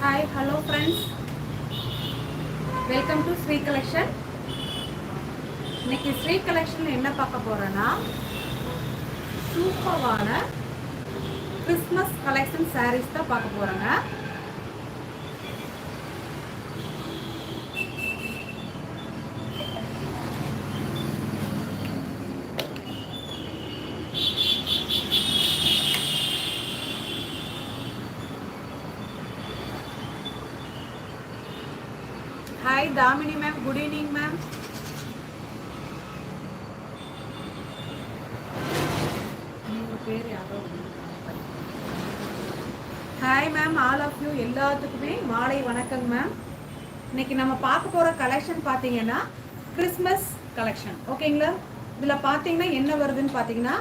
Hi hello friends, welcome to Sri collection. இன்னைக்கு ஸ்ரீ கலெக்ஷனில் என்ன பார்க்க போகிறேன்னா, சூப்பரான கிறிஸ்மஸ் கலெக்ஷன் சாரீஸ் தான் பார்க்க போகிறேங்க. Hi Damini ma'am, good evening ma'am. பேர் யாரோ. Hi ma'am, all of you எல்லாத்துக்குமே மாலை வணக்கம் மேம். இன்னைக்கு நம்ம பார்க்க போகிற கலெக்ஷன் பார்த்தீங்கன்னா கிறிஸ்மஸ் கலெக்ஷன், ஓகேங்களா. இதில் பார்த்தீங்கன்னா என்ன வருதுன்னு பார்த்தீங்கன்னா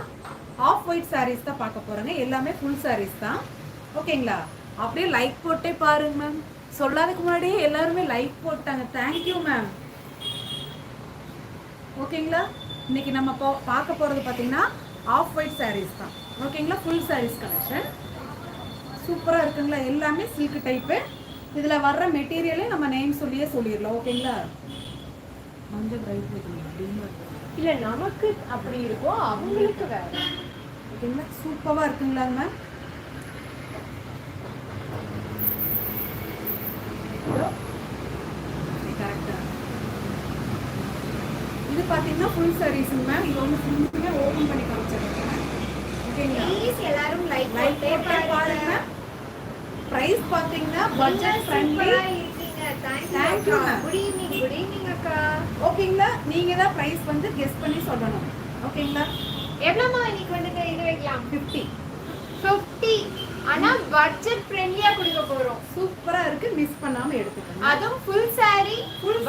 ஆஃப் ஒயிட் சாரீஸ் தான் பார்க்க போகிறேங்க. எல்லாமே ஃபுல் சாரீஸ் தான், ஓகேங்களா. அப்படியே லைக் போட்டே பாருங்க மேம். சொல்லாததுக்கு முன்னாடியே எல்லாருமே லைக் போட்டாங்க, தேங்க்யூ மேம். ஓகேங்களா, இன்னைக்கு நம்ம பார்க்க போகிறது பார்த்தீங்கன்னா ஆஃப் ஒயிட் சாரீஸ் தான், ஓகேங்களா. ஃபுல் சாரீஸ் கலெக்ஷன் சூப்பராக இருக்குங்களா. எல்லாமே சில்க் டைப்பு. இதில் வர்ற மெட்டீரியலே நம்ம நேம் சொல்லிடலாம், ஓகேங்களா. மஞ்சள் பிரைட் இல்லை, நமக்கு அப்படி இருக்கும், அவங்களுக்கு வேற. ஓகேங்களா, சூப்பராக இருக்குங்களா மேம். இது பாத்தீங்கன்னா ஃபுல் சாரீஸ்ங்க மேம். இது வந்து ஃபுல்லுமே ஓபன் பண்ணி காமிச்சிருக்கேன், ஓகேங்களா. ப்ளீஸ் எல்லாரும் லைக் போட்டே பாருங்க. பிரைஸ் பாத்தீங்கன்னா budget friendly. Thank you. Good evening அக்கா. ஓகேங்களா, நீங்க தான் பிரைஸ் வந்து கெஸ் பண்ணி சொல்லணும், ஓகேங்களா. எவ்வளவுமா இன்னைக்கு வந்துட்டு இது வைக்கலாம்? 50. ஆனா பட்ஜெட் ஃப்ரெண்ட்லியா கொடுக்க போறோம். சூப்பரா இருக்கு, மிஸ் பண்ணாம எடுத்துக்கோங்க. அதுவும் ஃபுல் சாரி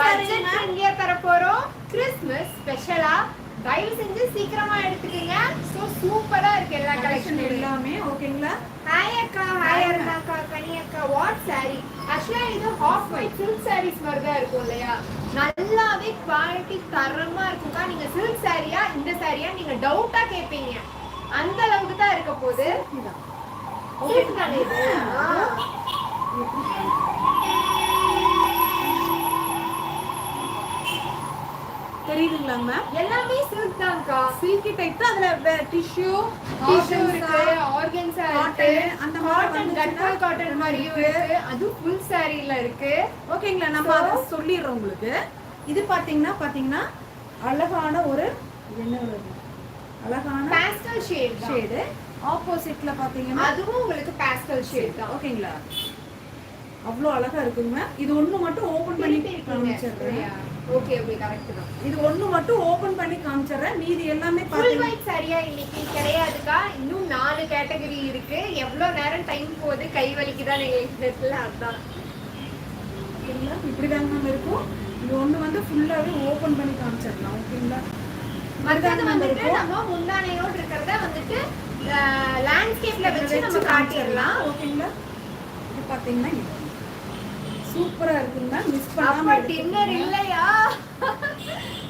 பட்ஜெட் ஃப்ரெண்ட்லியா தர போறோம். கிறிஸ்மஸ் ஸ்பெஷலா தயவு செஞ்சு சீக்கிரமா எடுத்துக்கங்க. சோ சூப்பரா இருக்கு எல்லா கலெக்ஷன் எல்லாமே, ஓகேங்களா. ஹாய் அக்கா. ஹாய் அருணாக்கா, கனி அக்கா. What sorry? ஆக்சுவலா இது ஆஃப் ஒயிட் சில்க் சாரீஸ் மாதிரி தான் இருக்கும் இல்லையா? நல்லாவே குவாலிட்டி தரமா இருக்கும்க்கா. நீங்க சில்க் சாரியா இந்த சாரியா நீங்க டவுட்டா கேட்பீங்க, அந்த அளவுக்கு தான் இருக்க போகுது. சில்க் தானே இது? தெரியுதுங்களா மேம்? எல்லாமே சில்க் தான்க்கா. சில்க் டைப் தான். அதுல டிஷ்யூ இருக்கு, ஆர்கன்ஸா இருக்கு, அந்த மாதிரி காட்டன் கட்வால் காட்டன் மாதிரியும் இருக்கு. அது ஃபுல் சாரில இருக்கு, ஓகேங்களா. நம்ம அத சொல்லிடுறோம் உங்களுக்கு. இது பாத்தீங்கன்னா அழகான ஒரு என்ன அழகான பாஸ்டல் ஷேட். ஆப்போசிட்ல பாத்தீங்கன்னா அதுவும் உங்களுக்கு பாஸ்டல் ஷேட் தான், ஓகேங்களா. அவ்வளோ அழகா இருக்குங்க. இது ஒண்ணு மட்டும் ஓபன் பண்ணி காமிச்சிடுறேன். ஓகே ஓகே, கரெக்ட் தான். இது ஒண்ணு மட்டும் ஓபன் பண்ணி காமிச்சிடுறேன். மீதி எல்லாமே ஃபுல் ஒயிட் சாரியா இன்னைக்கு கிடையாதுக்கா. இன்னும் 4 கேட்டகரி இருக்கு. எவ்வளவு நேரம் டைம் போகுது, கை வலிக்குதா தெரியல. அதான் ஓகேங்களா. இப்படிதாங்க மேம் இருக்கும். இது ஒண்ணு வந்து ஃபுல்லாவே ஓபன் பண்ணி காமிச்சிடலாம், ஓகேங்களா. மற்றது வந்துட்டு நம்ம முந்தானையோடு இருக்கிறத வந்துட்டு லேண்ட்ஸ்கேப்ல வச்சு நம்ம காட்டிடலாம், ஓகேங்களா. இது பாத்தீங்கன்னா சூப்பரா இருக்குங்க, மிஸ் பண்ணாம. அப்ப டின்னர் இல்லையா?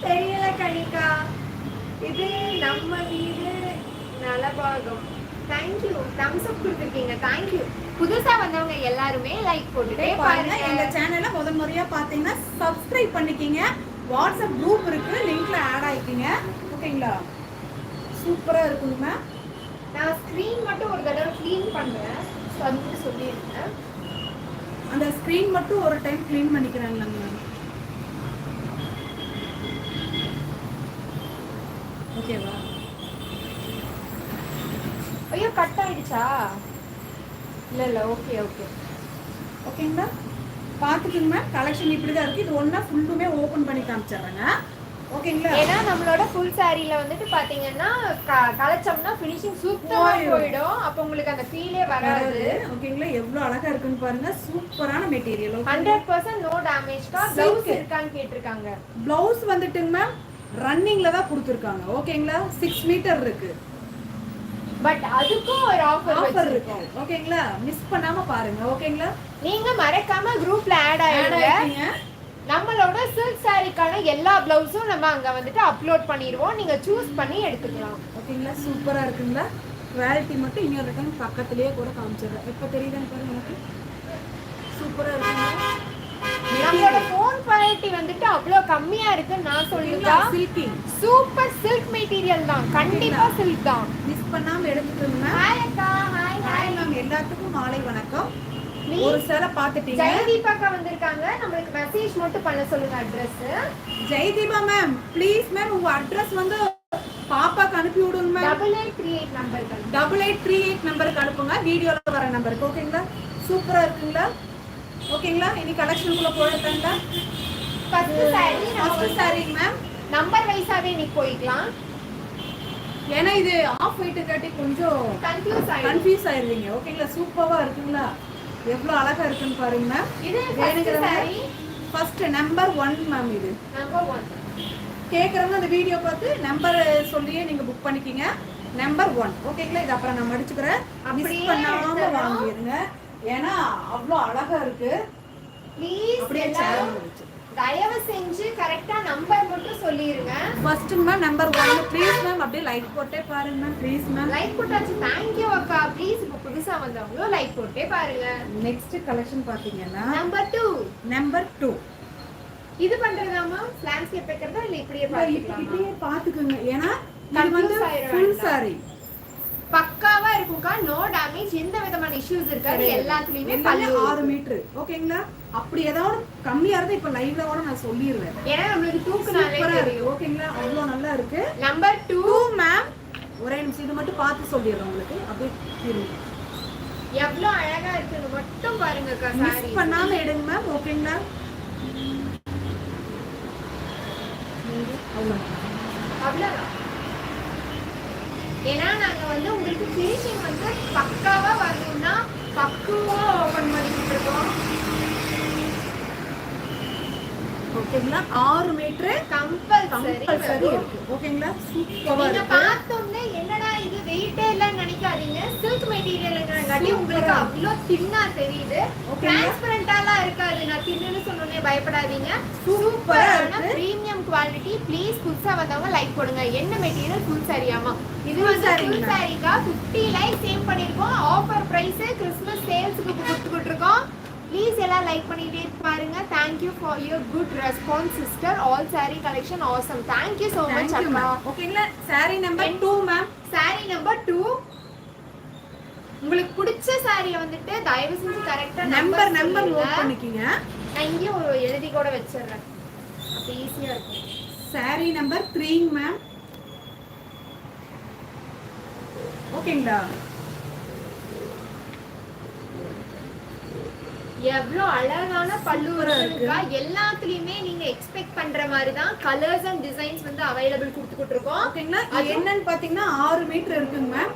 தெரியல கணிகா. இது நம்ம வீடு நலபாகம். தேங்க் யூ, தம்ஸ் அப் கொடுத்துருக்கீங்க, தேங்க் யூ. புதுசா வந்தவங்க எல்லாருமே லைக் போட்டுட்டே பாருங்க. இந்த சேனலை முதல் முறையா பாத்தீங்கன்னா சப்ஸ்கிரைப் பண்ணிக்கிங்க. வாட்ஸ்அப் குரூப் இருக்கு, லிங்க்ல ஆட் ஆயிக்கிங்க, ஓகேங்களா. சூப்பரா இருக்குங்க. நான் ஸ்கிரீன் மட்டும் ஒரு தடவை க்ளீன் பண்றேன், சொல்லிருக்கேன். அந்த ஸ்கிரீன் மட்டும் ஒரு டைம் க்ளீன் பண்ணிக்கிறாங்களாங்க மேம், ஓகேவா. ஐயோ, கட் ஆயிடுச்சா? இல்ல ஓகே ஓகே ஓகேங்களா. பாத்துக்கோங்க, கலெக்ஷன் இப்படிதான் இருக்கு. இது ஒண்ணா ஃபுல்லுமே ஓபன் பண்ணி காமிச்சிடுறேங்க, ஓகேங்களா. ஏன்னா நம்மளோட ஃபுல் சாரில வந்துட்டு பாத்தீங்கன்னா கலச்சம்னா ஃபினிஷிங் சூப்பரா போயிடும். அப்ப உங்களுக்கு அந்த ஃபீலே வராது, ஓகேங்களா. எவ்வளவு அழகா இருக்குன்னு பாருங்க. சூப்பரான மெட்டீரியல், 100% நோ டேமேஜ் கா. ப்ளவுஸ் இருக்கான்னு கேட்டிருக்காங்க. ப்ளவுஸ் வந்துட்டுங்க மேம் ரன்னிங்ல தான் கொடுத்துருக்காங்க, ஓகேங்களா. 6 மீட்டர் இருக்கு. பட் அதுக்கும் ஒரு ஆஃபர் இருக்கு, ஓகேங்களா. மிஸ் பண்ணாம பாருங்க, ஓகேங்களா. நீங்க மறக்காம குரூப்ல ஆட் ஆயிடுங்க. நம்மளோட சில்க் சாரிக்கான எல்லா பிளவுஸும் நம்ம அங்க வந்துட்டு அப்லோட் பண்ணிடுவோம். நீங்க சூஸ் பண்ணி எடுத்துக்கலாம், ஓகேங்களா. சூப்பரா இருக்குங்களா. குவாலிட்டி மட்டும் இன்னொரு டைம் பக்கத்துலயே கூட காமிச்சிடுறேன். இப்போ தெரியுதான்னு பாருங்க எனக்கு. சூப்பரா இருக்குங்க. நம்மளோட ஃபோன் குவாலிட்டி வந்துட்டு அவ்வளோ கம்மியா இருக்குன்னு நான் சொல்லுதா. சில்கி சூப்பர் சில்க் மெட்டீரியல் தான், கண்டிப்பா சில்க் தான். மிஸ் பண்ணாம எடுத்துக்கோங்க. ஹாய் அக்கா. ஹாய் ஹாய் மேம், எல்லாத்துக்கும் மாலை வணக்கம். Please. ஒரு சேலை பார்த்துட்டீங்க. ஜெயதீபா அக்கா வந்திருக்காங்க, நம்மளுக்கு மெசேஜ் மட்டும் பண்ண சொல்லுங்க address. Jayadeepa ma'am, please ma'am உங்க அட்ரஸ் வந்து பாப்பாக்கு அனுப்பி விடுங்க மேம். 8838 நம்பருக்கு. 8838 நம்பருக்கு அனுப்புங்க, வீடியோல வர நம்பருக்கு. ஓகேங்களா? சூப்பரா இருக்குங்களா? ஓகேங்களா? இனி கலெக்ஷனுக்குள்ள போயிட்டாங்களா? First saree first saree ma'am number வைஸாவே இன்னைக்கு போய்க்கலாம். ஏன்னா இது ஆஃப் ஒயிட் காட்டி கொஞ்சம் கன்ஃபியூஸ் ஆயிருவீங்க. ஓகேங்களா? சூப்பரா இருக்குங்களா? எவ்வளவு அழகா இருக்குன்னு பாருங்க மேம். இது first saree first number 1 ma'am. இது நம்பர் 1. கேக்குறவங்க அந்த வீடியோ பார்த்து நம்பர் சொல்லியே நீங்க புக் பண்ணிக்கீங்க. நம்பர் 1. ஓகேங்களா? இது அப்புறம் நான் மடிச்சுக்கிறேன். அப்படியே மிஸ் பண்ணாம எடுத்துறோம். வாங்கிடுங்க. ஏன்னா அவ்வளவு அழகா இருக்கு. ப்ளீஸ் அப்படியே எல்லாரும் தயவு செஞ்சு கரெக்ட்டா நம்பர் மட்டும் சொல்லிருங்க. First ma'am number 1. Please ma'am அப்படியே லைக் போட்டே பாருங்க மேம். Please ma'am. லைக் போட்டாச்சு. थैंक यू அக்கா. ப்ளீஸ் இப்போ புதுசா வந்தவங்க லைக் போட்டே பாருங்க. நெக்ஸ்ட் கலெக்ஷன் பாத்தீங்கன்னா நம்பர் 2. நம்பர் 2. இது பண்றதாமா லேண்ட்ஸ்கேப் வைக்கிறதா இல்ல இப்படியே பாத்துக்கலாம்? இப்படியே பாத்துக்கோங்க. ஏன்னா இது வந்து Confuse ஃபுல் ஆயிரும் சாரி பக்காவா இருக்கும்க்கா. நோ டேமேஜ், எந்த விதமான இஷ்யூஸ் இருக்காது. எல்லாத்துலயுமே எல்லாமே பல்லு 6 மீட்டர். ஓகேங்களா? அப்படி ஏதாவது கம்மியா இருந்தா இப்ப லைவ்ல கூட நான் சொல்லிடுவேன். ஏன்னா நம்மளுக்கு தூக்குனாலே சூப்பரா தெரியும். இருக்கு. ஓகேங்களா? அவ்வளவு நல்லா இருக்கு. நம்பர் 2 மேம் ஒரே நிமிஷம் இது மட்டும் பார்த்து சொல்லிடுறேன் உங்களுக்கு. அப்படியே இருங்க. எவ்வளவு அழகா இருக்குன்னு மட்டும் பாருங்கக்கா. மிஸ் சாரி பண்ணாம எடுங்க மேம். ஓகேங்களா? அவ்வளவுதான். ஏன்னா நாங்க வந்து உங்களுக்கு ஃபினிஷிங் வந்து பக்காவா வரணும்னா பக்குவா ஓபன் பண்ணிட்டு இருக்கோம். ஓகேங்களா? 6 மீட்டர் கம்பல்சரி சரி இருக்கு. ஓகேங்களா? சூப்பரா நீங்க இருக்கு. பார்த்தோம்னே என்னடா இது வெயிட்டே இல்லன்னு நினைக்காதீங்க. சில்க் மெட்டீரியல்ங்கறங்காட்டி உங்களுக்கு அவ்வளோ தின்னா தெரியுது. டிரான்ஸ்பரண்டாலாம் இருக்காது. நான் தின்னுன்னு சொன்னோனே பயப்படாதீங்க. சூப்பரான பிரீமியம் குவாலிட்டி. ப்ளீஸ் புதுசா வந்தவங்க லைக் போடுங்க. என்ன மெட்டீரியல்? ஃபுல் சாரியாமா? இது வந்து ஃபுல் சாரிக்கா. 50 லைக் சேவ் பண்ணிருக்கோம். ஆஃபர் பிரைஸ் கிறிஸ்மஸ் சேல்ஸ்க்கு கொடுத்துட்டு இருக்கோம். ப்ளீஸ் எல்லாம் லைக் பண்ணிட்டே பாருங்க. Thank you for your good response sister. All saree collection awesome. Thank you so much அக்கா. ஓகேங்களா? Saree number 2 ma'am. saree number 2. உங்களுக்கு பிடிச்ச சாரியை வந்துட்டு தயவு செஞ்சு கரெக்ட்டா நம்பர் நோட் பண்ணிக்கங்க. நான் இங்கே ஒரு எழுதி கூட வச்சிடுறேன். அப்ப ஈஸியா இருக்கும். Sorry number 3 ma'am. ஓகேங்களா? எவ்வளவு அழகான பல்லு இருக்குக்கா. எல்லாத்துலயுமே நீங்க எக்ஸ்பெக்ட் பண்ற மாதிரி தான் கலர்ஸ் அண்ட் டிசைன்ஸ் வந்து அவைலபிள் கொடுத்துட்டு இருக்கோம். ஓகேங்களா? அது என்னன்னு பாத்தீங்கன்னா 6 மீட்டர் இருக்குங்க மேம்.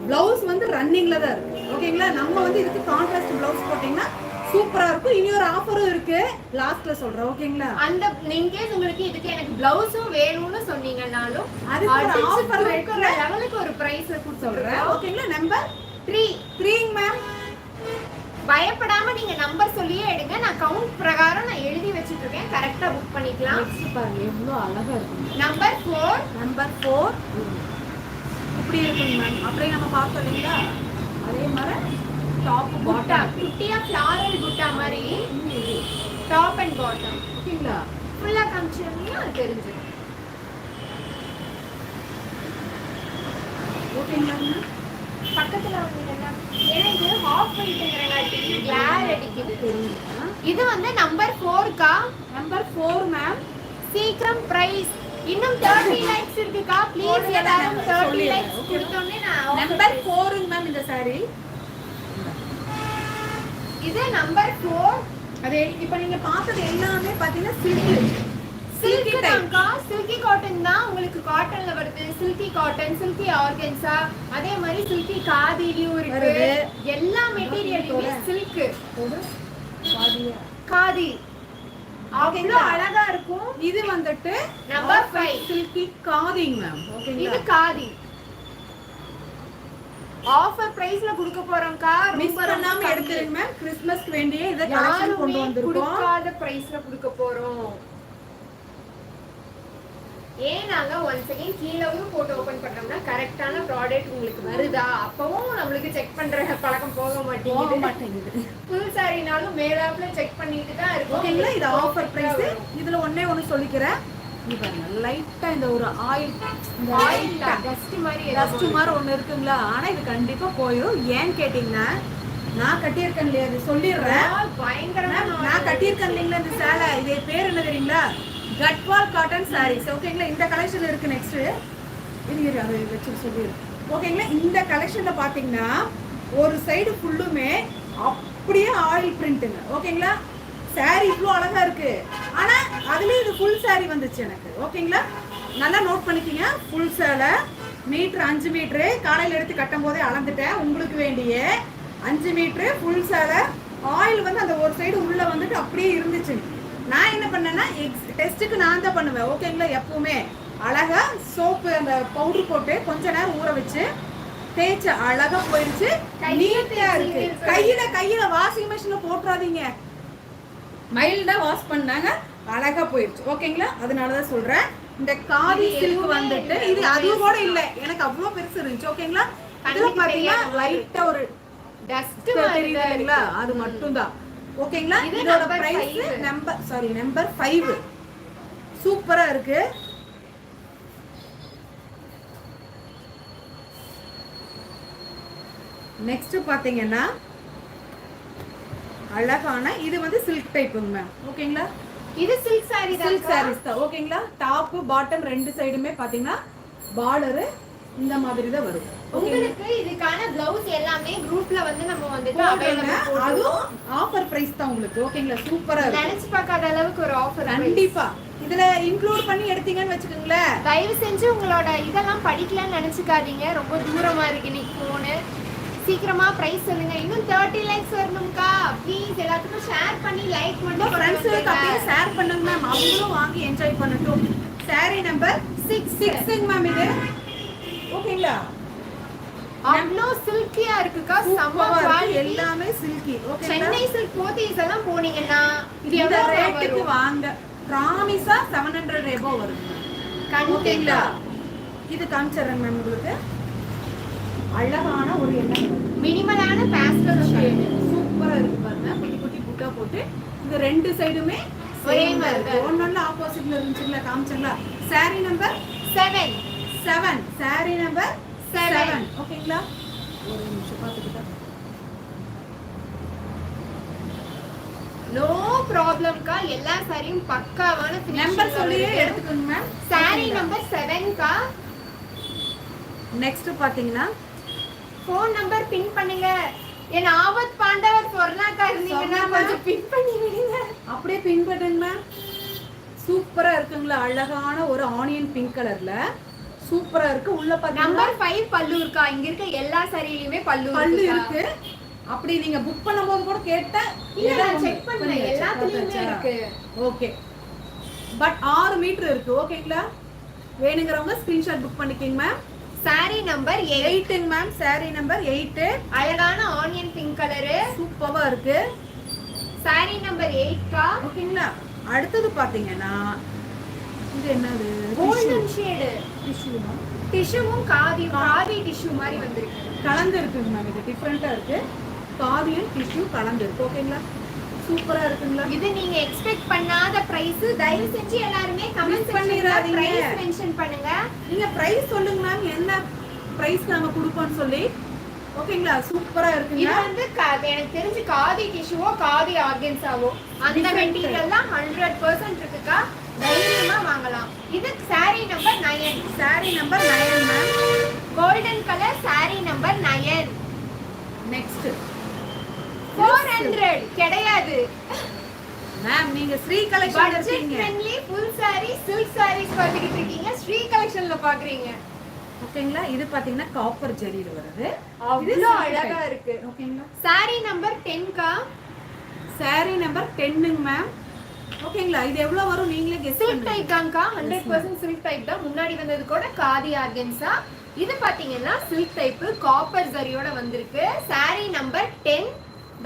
பிளவுஸ் வந்து ரன்னிங்ல தான் இருக்கு. ஓகேங்களா? நம்ம வந்து இதுக்கு கான்ட்ராஸ்ட் பிளவுஸ் போட்டீங்கன்னா சூப்பரா இருக்கும். இனி ஒரு ஆஃபரும் இருக்கு, லாஸ்ட்ல சொல்றேன். ஓகேங்களா? அந்த இன்கேஸ் உங்களுக்கு இதுக்கு எனக்கு பிளவுஸும் வேணும்னு சொன்னீங்கனாலும் அதுக்கு ஒரு ஆஃபர் இருக்கிற லெவலுக்கு ஒரு பிரைஸ் சொல்றேன். கொடுத்துறேன். ஓகேங்களா? Number 3 ma'am. பயப்படாம நீங்க நம்பர் சொல்லியே எடுங்க. நான் கவுண்ட் பிரகாரம் நான் எழுதி வச்சிட்டு இருக்கேன். கரெக்ட்டா புக் பண்ணிக்கலாம். பாருங்க எவ்வளவு அழகா இருக்கு. நம்பர் 4 இப்படி இருக்குங்க மேம். அப்படியே நம்ம பார்த்தோம் இல்லைங்களா? அதே மாதிரி டாப் புட்டா பாட்டம் குட்டியா ஃப்ளாரல் புட்டா மாதிரி டாப் அண்ட் பாட்டம். ஓகேங்களா? ஃபுல்லா காமிச்சீங்கன்னா அது தெரிஞ்சிடும். ஓகேங்களா? பக்கத்துல வந்தீங்கன்னா ஏன்னா இது ஹாஃப் ஒயிட்ங்கறங்காட்டி கிளார் அடிக்குது. தெரியுங்களா? இது வந்து நம்பர் 4க்கா. Number 4 ma'am. சீக்கிரம் பிரைஸ் இன்னும் 30 லைக்ஸ் இருக்குக்கா. ப்ளீஸ் எல்லாரும் 30 லைக்ஸ் கொடுத்தோனே நான் நம்பர் 4 மேம். இந்த சாரி இது நம்பர் 4. அது இப்போ நீங்க பார்த்தது எல்லாமே பாத்தீங்கன்னா சில்க் தான்க்கா. சில்கி காட்டன் தான். உங்களுக்கு காட்டன்ல வருது. சில்கி காட்டன், சில்கி ஆர்கன்ஸா, அதே மாதிரி சில்கி காதிலியும் இருக்கு. எல்லா மெட்டீரியலுமே சில்க் காதி அவ்வளோ அழகா இருக்கும். இது வந்துட்டு நம்பர் 5 சில்கி காதிங் மேம். இது ஓகேங்களா? காதி ஆஃபர் பிரைஸ்ல கொடுக்க போறோம்க்கா. மிஸ் பண்ணாம எடுத்துருங்க மேம். கிறிஸ்மஸ்க்கு வேண்டிய இத கலெக்ஷன் கொண்டு வந்திருக்கோம். கொடுக்காத பிரைஸ்ல கொடுக்க போறோம். ஏன்னாங்க ஒன்ஸ் அகைன் கீழவும் போட்டு ஓபன் பண்ணோம்னா கரெக்டான ப்ராடக்ட் உங்களுக்கு வருதா அப்பவும் நம்மளுக்கு செக் பண்ற பழக்கம் போக மாட்டேங்குது. ஃபுல் சாரினாலும் மேலாப்ல செக் பண்ணிட்டு தான் இருக்கும். ஓகேங்களா, இது ஆஃபர் பிரைஸ். இதுல ஒண்ணே சொல்லிக்கிறேன், இது பாருங்க லைட்டா இந்த ஒரு ஆயில் டஸ்ட் மாதிரி ஒண்ணு இருக்குங்களா, ஆனா இது கண்டிப்பா போயிடும். ஏன்னு கேட்டீங்கன்னா நான் கட்டியிருக்கேன் இல்லையா, அது சொல்லிடுறேன். பயங்கரமா நான் கட்டியிருக்கேன் இல்லைங்களா இந்த சேலை, இது பேர் என்ன தெரியுங்களா, கட்வால் காட்டன் சாரீஸ். ஓகேங்களா, இந்த கலெக்ஷன் இருக்கு. நெக்ஸ்ட் இது அதை வச்சு சொல்லிடுறேன். ஓகேங்களா, இந்த கலெக்ஷன்ல பாத்தீங்கன்னா ஒரு சைடு ஃபுல்லுமே அப்படியே ஆயில் பிரிண்ட்டுங்க. ஓகேங்களா, சாரி இவ்வளோ அழகா இருக்கு, ஆனா அதுலயும் இது ஃபுல் சாரி வந்துச்சு எனக்கு. ஓகேங்களா, நல்லா நோட் பண்ணிக்கிங்க. ஃபுல் சேலை மீட்டர் 5 மீட்டரு, காலையில் எடுத்து கட்டும் போதே அளந்துட்டேன். உங்களுக்கு வேண்டிய 5 மீட்டரு ஃபுல் சேலை. ஆயில் வந்து அந்த ஒரு சைடு உள்ள வந்துட்டு அப்படியே இருந்துச்சு. நான் என்ன பண்ணேன்னா டெஸ்ட்டுக்கு நான் தான் பண்ணுவேன். ஓகேங்களா, எப்பவுமே அழகா சோப்பு அந்த பவுடர் போட்டு கொஞ்ச நேரம் ஊற வச்சு தேய்ச்சி அழகா போயிடுச்சு. நீட்டா இருக்கு. கையில வாஷிங் மிஷின்ல போட்டுறாதீங்க, மைல்டா வாஷ் பண்ணாங்க அழகா போயிடுச்சு. ஓகேங்களா, அதனாலதான் சொல்றேன். இந்த காதி சில்க் வந்துட்டு இது அதுவும் கூட இல்ல, எனக்கு அவ்வளவு பெருசு இருந்துச்சு. ஓகேங்களா, இதுல பாத்தீங்கன்னா லைட்டா ஒரு டஸ்ட் தெரியுதுங்களா, அது மட்டும் தான். ஓகேங்களா, இதோட பிரைஸ் நம்பர் 5. சூப்பரா இருக்கு. நெக்ஸ்ட் பாத்தீங்கன்னா அழகான இது வந்து சில்க் டைப்புங்க மேம். ஓகேங்களா, இது சில்க் சாரி தான். சில்க் சாரீஸ் தான். ஓகேங்களா, டாப் பாட்டம் ரெண்டு சைடுமே பாத்தீங்கன்னா பார்டர் இந்த மாதிரி தான் வரும். உங்களுக்கு இதுக்கான ப்ளவுஸ் எல்லாமே குரூப்ல வந்து நம்ம வந்துட்டு அவேலபிள். அதுவும் ஆஃபர் பிரைஸ் தான் உங்களுக்கு. ஓகேங்களா, சூப்பரா இருக்கு. நினைச்சு பார்க்காத அளவுக்கு ஒரு ஆஃபர். கண்டிப்பா இதுல இன்க்ளூட் பண்ணி எடுத்தீங்கன்னு வெச்சுக்கங்களேன். தயவு செஞ்சு உங்களோட இதெல்லாம் படிக்கலன்னு நினைச்சுக்காதீங்க. ரொம்ப தூரமா இருக்கு இன்னைக்கு போனு. சீக்கிரமா பிரைஸ் சொல்லுங்க. இன்னும் 30 லைக்ஸ் வரணும்க்கா. ப்ளீஸ் எல்லாத்துக்கும் ஷேர் பண்ணி லைக் மட்டும் ஃப்ரெண்ட்ஸ்க்கு அப்படியே ஷேர் பண்ணுங்க மேம், அவங்களும் வாங்கி என்ஜாய் பண்ணட்டும். சாரி நம்பர் 6 மேம் இது. ஓகேங்களா, அவ்வளோ சில்கியா இருக்குக்கா. செம்ம குவாலிட்டி, எல்லாமே silky. Okay, Chennai silk Pothys எல்லாம் போனீங்கன்னா இது இந்த எவ்வளவு ரேட்டுக்கு வாங்க. ப்ராமிஸா 700 எபோ வரும். கண்டிப்பா. இது காமிச்சறேன் மேம் உங்களுக்கு. அழகான ஒரு எண்ணெய் மினிமலான பேஸ்டல் ஷேட் சூப்பரா இருக்கு பாருங்க. குட்டி குட்டி புட்டா போட்டு இந்த ரெண்டு சைடுமே ஒரே மாதிரி தான். ஒன்னொன்னு ஆப்போசிட்ல இருந்துச்சுங்களா, காமிச்சங்களா. Saree number 7. Saree number 7. ஓகேங்களா, ஒரு நிமிஷம் பாத்துக்கிட்டா. நோ ப்ராப்ளம்க்கா. எல்லா சாரியும் பக்காவான நம்பர் சொல்லியே எடுத்துக்கோங்க மேம். சாரி நம்பர் 7க்கா. நெக்ஸ்ட் பாத்தீங்கன்னா ஃபோன் நம்பர் பின் பண்ணுங்க. என் ஆபத் பாண்டவர் சொர்ணாக்கா இருந்தீங்கன்னா கொஞ்சம் பின் பண்ணி விடுங்க. அப்படியே பின் பண்ணுங்க மேம். சூப்பரா இருக்குங்களா, அழகான ஒரு ஆனியன் பிங்க் கலர்ல சூப்பரா இருக்கு. உள்ள பாத்தீங்கன்னா நம்பர் 5 பல்லு இருக்கா. இங்க இருக்க எல்லா சாரியிலயுமே பல்லு இருக்கு. அப்படி நீங்க புக் பண்ணும்போது கூட கேட்டா செக் பண்ணல, எல்லாத்துலயுமே இருக்கு. ஓகே, பட் 6 மீட்டர் இருக்கு. ஓகேங்களா, வேணுங்கிறவங்க ஸ்கிரீன்ஷாட் புக் பண்ணிக்கங்க ma'am. Saree number 8 ma'am. Saree number 8. அழகான ஆனியன் பிங்க் கலரு சூப்பரா இருக்கு. சாரி நம்பர் 8க்கா. ஓகேங்களா, அடுத்தது பாத்தீங்கன்னா இது என்னது, கோல்டன் ஷேட் டிஷ்யூ. டிஷ்யூவும் காதி டிஷ்யூ மாதிரி வந்திருக்கு. கலந்து இருக்குங்க மேம். இது டிஃபரெண்டா இருக்கு. காதியும் டிஷ்யூ கலந்து இருக்கு. ஓகேங்களா, சூப்பரா இருக்குங்களா. இது நீங்க எக்ஸ்பெக்ட் பண்ணாத பிரைஸ். தயவு செஞ்சு எல்லாரும் கமெண்ட் பண்ணிராதீங்க. பிரைஸ் மென்ஷன் பண்ணுங்க. நீங்க பிரைஸ் சொல்லுங்க மேம், என்ன பிரைஸ் நாங்க கொடுப்போம்னு சொல்லி. ஓகேங்களா, சூப்பரா இருக்குங்க. இது வந்து எனக்கு தெரிஞ்சு காதி டிஷ்யூவோ காதி ஆர்கன்ஸாவோ அந்த மெட்டீரியல்லாம் 100% இருக்குக்கா. தைரியமா வாங்கலாம். இது sorry number 9. Sari number 9 ma'am. Golden colour sari number 9. Next 400 கிடையாது மேம். நீங்க ஸ்ரீ கலெக்ஷன் பட்ஜெட் இருக்கீங்க. Friendly full sari silk saris பாத்துக்கிட்டு இருக்கீங்க. ஸ்ரீ கலெக்ஷன்ல பாக்குறீங்க. ஓகேங்களா, இது பாத்தீங்கன்னா காப்பர் ஜெரியில வருது. அவ்வளோ அழகா இருக்கு. ஓகேங்களா, சாரி நம்பர் 10க்கா. சாரி நம்பர் 10ங்க மேம். ஓகேங்களா, இது எவ்வளவு வரும் நீங்களே கெஸ் சில்க் பண்ணுங்க. டைப் தான்க்கா. 100% சில்க் டைப் தான். முன்னாடி வந்தது கூட காதி ஆர்கன்ஸா. இது பாத்தீங்கன்னா சில்க் டைப் காப்பர் ஜரியோட வந்திருக்கு. Sorry number 10.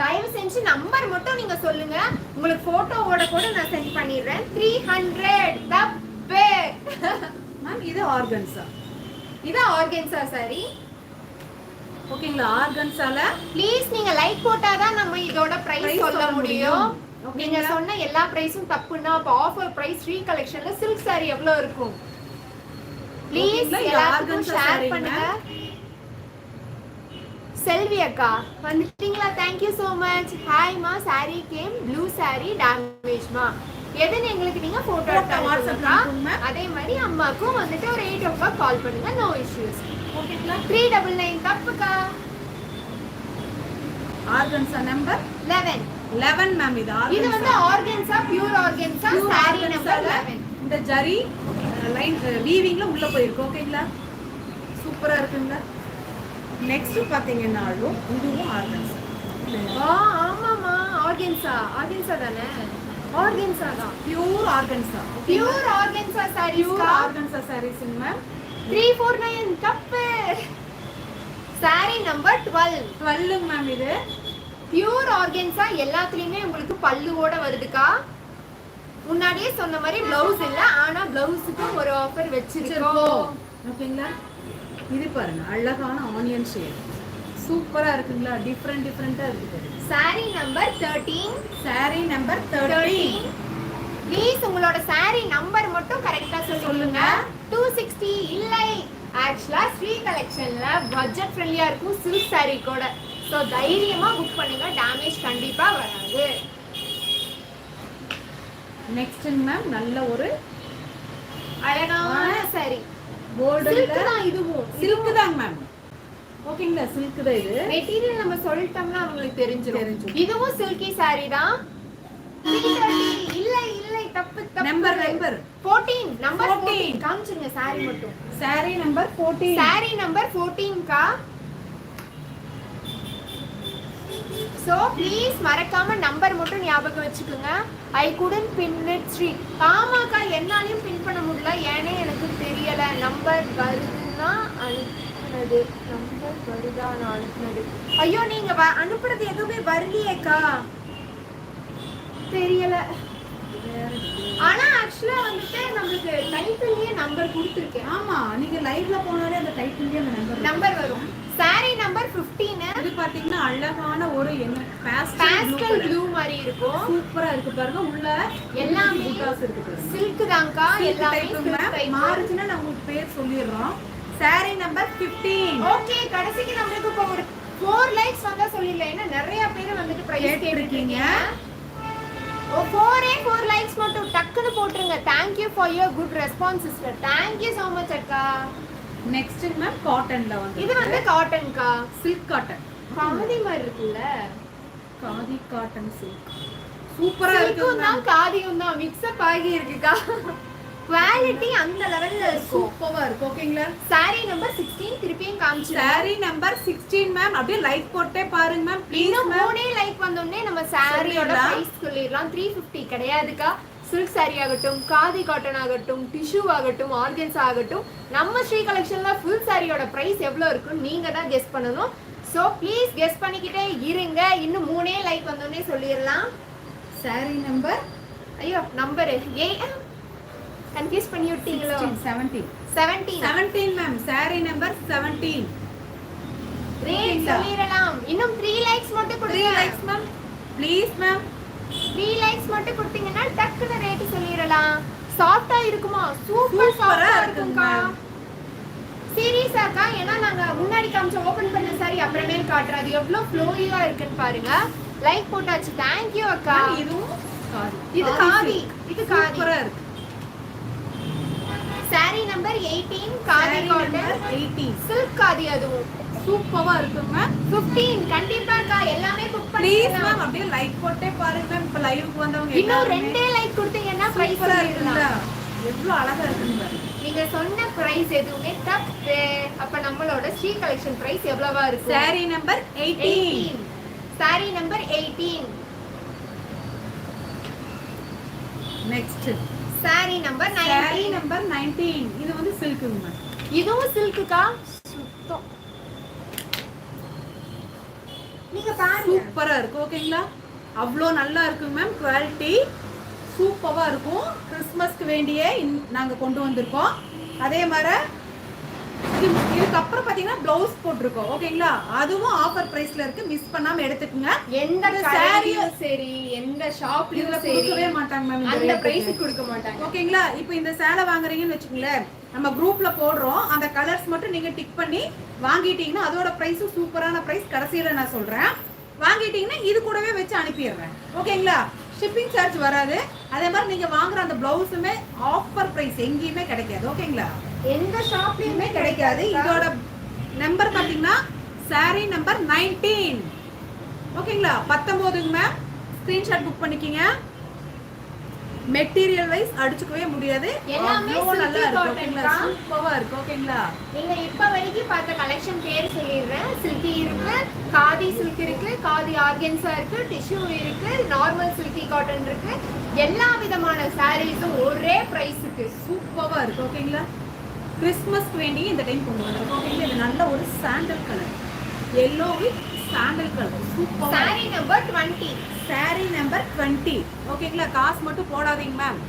தயவு செஞ்சு நம்பர் மட்டும் நீங்க சொல்லுங்க. உங்களுக்கு போட்டோவோட கூட நான் சென்ட் பண்ணிடுறேன். 300 தான் தப்பு. மேம் இது ஆர்கன்ஸா. இது ஆர்கன்ஸா சாரி. ஓகேங்களா? ஆர்கன்ஸால ப்ளீஸ் நீங்க லைக் போட்டாதான் நம்ம இதோட பிரைஸ் சொல்ல முடியும். Okay. நீங்க சொன்ன எல்லா பிரைஸும் தப்புன்னா அப்ப ஆஃபர் பிரைஸ் ஸ்ரீ கலெக்ஷன்ல சில்க் saree எவ்வளவு இருக்கும்? ப்ளீஸ் Okay, இது எல்லாருக்கும் organza ஷேர் saree பண்ணுங்க. செல்வி அக்கா வந்துட்டீங்களா? thank you so much. Hi மா, saree came blue saree damage மா. எதுன்னு எங்களுக்கு நீங்க போட்டோ எடுத்து வாட்ஸ்அப்ல வாட்ஸ்அப்ல அனுப்புங்க. அதே மாதிரி அம்மாக்கும் வந்துட்டு ஒரு 8 o'clock கால் பண்ணுங்க. No issues. ஓகேங்களா? 399 தப்புக்கா. Organza number 11. 11 மேம். இது இது வந்து organza, pure organza, saree number 11. இந்த ஜரி லைன் வீவிங்ல உள்ள போயிருக்கு. ஓகேங்களா? சூப்பரா இருக்குங்க. நெக்ஸ்ட் பாத்தீங்கன்னாலும் இதுவும் ஆர்கன்ஸா. ஆமாமா, ஆர்கன்ஸா. ஆர்கன்ஸா தானே? ஆர்கன்ஸா தான். Pure organza. Pure organza sarees pure கா. Organza sarees ma'am. 349 தப்பு. saree number 12. 12 மேம். இது பியூர் ஆர்கன்ஸா எல்லாத்துலயுமே உங்களுக்கு பல்லுவோட வருதுக்கா. முன்னாடியே சொன்ன மாதிரி பிளவுஸ் இல்ல, ஆனா பிளவுஸுக்கு ஒரு ஆஃபர் வச்சிருக்கோம். ஓகேங்களா? இது பாருங்க, அழகான ஆனியன் ஷேட். சூப்பரா இருக்குங்களா? டிஃபரெண்டா இருக்கு. saree number 13. saree number 13. Please உங்களோட saree நம்பர் மட்டும் கரெக்ட்டா சொல்லுங்க. 260 இல்லை. ஆக்சுவலா ஸ்ரீ கலெக்ஷன்ல பட்ஜெட் ஃப்ரெண்ட்லியா இருக்கும் சில்க் saree கூட. சோ தைரியமா புக் பண்ணுங்க, டேமேஜ் கண்டிப்பா வராது. நெக்ஸ்ட் மேம் நல்ல ஒரு அழகான saree. கோல்டன் சில்க் தான் இதுவும். சில்க் தான் மேம். ஓகேங்களா? சில்க் தான் இது. மெட்டீரியல் நம்ம சொல்லிட்டோம்னா உங்களுக்கு தெரிஞ்சிரும். தெரிஞ்சிரும். இதுவும் சில்கி saree தான். 330 இல்லை இல்லை தப்பு தப்பு. Number 14 number 14. 14 காமிச்சுங்க saree மட்டும். saree number 14. saree நம்பர் 14 கா. சோ ப்ளீஸ் மறக்காம நம்பர் மட்டும் ஞாபகம் வச்சுக்கோங்க. ஐ couldn't pin it ஸ்ரீ. ஆமாக்கா, என்னாலயும் பின் பண்ண முடியல. ஏனே எனக்கு தெரியல. நம்பர் வருதுன்னா அனுப்புனது. நம்பர் வருதா நான் அனுப்புனது. ஐயோ, நீங்க அனுப்புறது எதுவுமே வரலையேக்கா. தெரியல. ஆனா ஆக்சுவலா வந்துட்டு நமக்கு டைட்டில்லயே நம்பர் கொடுத்திருக்கேன். ஆமா, நீங்க லைவ்ல போனாலே அந்த டைட்டில்லே அந்த நம்பர் வரும். saree number 15. இது பாத்தீங்கன்னா அழகான ஒரு என்ன pastel blue மாதிரி இருக்கும். சூப்பரா இருக்கு பாருங்க. உள்ள எல்லாமே புட்டாஸ் இருக்கு பாருங்க. silk தான்க்கா. எல்லாமே silk type. மாறுச்சுன்னா நான் உங்களுக்கு பேர் சொல்லிடுறோம். saree number 15. ஓகே, கடைசிக்கு நம்மளுக்கு இப்போ ஒரு 4 லைக்ஸ் வந்தா சொல்லிடலாம். ஏன்னா நிறைய பேர் வந்துட்டு பிரைஸ் கேட்டிருக்கீங்க. ஓ 4 லைக்ஸ் மட்டும் டக்குன்னு போட்டுருங்க. thank you for your good response sister. thank you so much அக்கா. நெக்ஸ்ட் மேம் காட்டன்ல வந்து இது வந்து காட்டன்க்கா. Silk cotton. காதி மாதிரி இருக்குல்ல. Khadi cotton silk. சூப்பரா இருக்கு. சில்க்கும் தான் காதியும் தான் மிக்ஸ் அப் ஆகி இருக்குக்கா. குவாலிட்டி அந்த லெவல்ல இருக்கும். சூப்பரா இருக்கு. ஓகேங்களா? saree நம்பர் 16 திருப்பியும் காமிச்சிடுறேன். saree number 16 ma'am. அப்படியே லைக் போட்டே பாருங்க மேம் ப்ளீஸ். இன்னும் 3 லைக் வந்தோடனே நம்ம சாரியோட சொல்லிடலாம். பிரைஸ் சொல்லிடலாம். 350 கிடையாதுக்கா. சில்க் saree ஆகட்டும், காதி காட்டன் ஆகட்டும், டிஷ்யூ ஆகட்டும், ஆர்கன்ஸ் ஆகட்டும், நம்ம ஸ்ரீ கலெக்ஷன்ல ஃபுல் சாரியோட பிரைஸ் எவ்வளவு இருக்குன்னு நீங்க தான் கெஸ் பண்ணணும். சோ ப்ளீஸ் கெஸ் பண்ணிக்கிட்டே இருங்க. இன்னும் 3 லைக் வந்தோடனே சொல்லிடலாம். saree நம்பர் ஐயோ நம்பர் கன்ஃபியூஸ் பண்ணி விட்டீங்களோ? 17 17 மேம். saree number 17. ரேட் சொல்லிரலாம். இன்னும் 3 லைக்ஸ் மட்டும் 3 கொடுங்க. Likes ma'am please ma'am. 3 likes மட்டும் கொடுத்தீங்கன்னா டக்குனு ரேட் சொல்லிரலாம். சாஃப்ட்டா இருக்குமா? சூப்பர் சூப்பரா சாஃப்ட்டா இருக்குங்க. இருக்கும்க்கா. சீரியஸாக்கா, ஏன்னா நாங்க முன்னாடி காமிச்ச ஓபன் பண்ண சாரி அப்புறமேல் காட்டுறோம். அது எவ்வளவு ஃப்ளோயியா இருக்குன்னு பாருங்க. லைக் போட்டாச்சு. thank you அக்கா. இதுவும் காதி. இது காதி. இது காதி. சூப்பரா இருக்கு. saree number 18 khadi saree cotton number 18. Silk khadi. அதுவும் சூப்பரா இருக்குங்க. 15 கண்டிப்பாக்கா. எல்லாமே புக் ப்ளீஸ் மேம் பண்ணிடலாம். அப்படியே லைக் போட்டே பாருங்க மேம். இப்ப லைவுக்கு வந்தவங்க இன்னும் எல்லாருமே 2 லைக் கொடுத்தீங்கன்னா பிரைஸ் சூப்பரா சொல்லிடலாம். இருக்குங்க. எவ்வளவு அழகா இருக்குங்க. நீங்க சொன்ன பிரைஸ் எதுவுமே தப்பு. அப்ப நம்மளோட ஸ்ரீ கலெக்ஷன் பிரைஸ் எவ்வளவா இருக்கும்? saree number 18. saree number 18. Next saree number saree 19. Number 19. இது வந்து சில்க்குங்க மேம். இதுவும் சில்க்குக்கா. சுத்தம். நீங்க பாருங்க. சூப்பரா இருக்கு. ஓகேங்களா? அவ்வளோ நல்லா இருக்கு மேம். குவாலிட்டி சூப்பரா இருக்கும். கிறிஸ்மஸ்க்கு வேண்டிய நாங்க கொண்டு வந்திருக்கோம். அதே மாதிரி இதுக்கப்புறம் பாத்தீங்கன்னா பிளவுஸ் போட்டிருக்கோம். ஓகேங்களா, அதுவும் ஆஃபர் பிரைஸ்ல இருக்கு. மிஸ் பண்ணாம எடுத்துக்கங்க. எந்த சாரியும் சரி, எந்த ஷாப்லயும் சரி கொடுக்கவே மாட்டாங்க மேம், அந்த பிரைஸ் கொடுக்க மாட்டாங்க. ஓகேங்களா, இப்போ இந்த சேலை வாங்குறீங்கன்னு வச்சுக்கோங்களேன், நம்ம குரூப்ல போடுறோம். அந்த கலர்ஸ் மட்டும் நீங்க டிக் பண்ணி வாங்கிட்டீங்கன்னா அதோட பிரைஸும் சூப்பரான பிரைஸ் கடைசியில நான் சொல்றேன். வாங்கிட்டீங்கன்னா இது கூடவே வச்சு அனுப்பிடுறேன். ஓகேங்களா, ஷிப்பிங் சார்ஜ் வராது. அதே மாதிரி நீங்க வாங்குற அந்த பிளவுஸுமே ஆஃபர் பிரைஸ் எங்கேயுமே கிடைக்காது. ஓகேங்களா, எந்த ஷாப்லயுமே கிடைக்காது. இதோட நம்பர் பாத்தீங்கன்னா சாரி நம்பர் 19. ஓகேங்களா, 19ங்க மேம். ஸ்கிரீன்ஷாட் புக் பண்ணிக்கிங்க. மெட்டீரியல் வைஸ் அடிச்சுக்கவே முடியாது. எல்லாமே நல்லா இருக்கு. ஓகேங்களா, சூப்பரா இருக்கு. ஓகேங்களா, நீங்க இப்ப வரைக்கும் பார்த்த கலெக்ஷன் பேர் சொல்லிடுறேன். சில்கி இருக்கு, காதி சில்க் இருக்கு, காதி ஆர்கன்ஸா இருக்கு, டிஷ்யூ இருக்கு, நார்மல் சில்கி காட்டன் இருக்கு. எல்லா விதமான சாரீஸும் ஒரே பிரைஸுக்கு சூப்பரா இருக்கு. ஓகேங்களா, கிறிஸ்மஸ்க்கு வேண்டி இந்த டைம் கொண்டு வந்திருக்கோம். ஓகேங்களா, இது நல்ல ஒரு sandal colour, yellow with sandal colour. Super. Sorry number 20. Sorry number 20. ஓகேங்களா, காசு மட்டும் போடாதீங்க மேம்.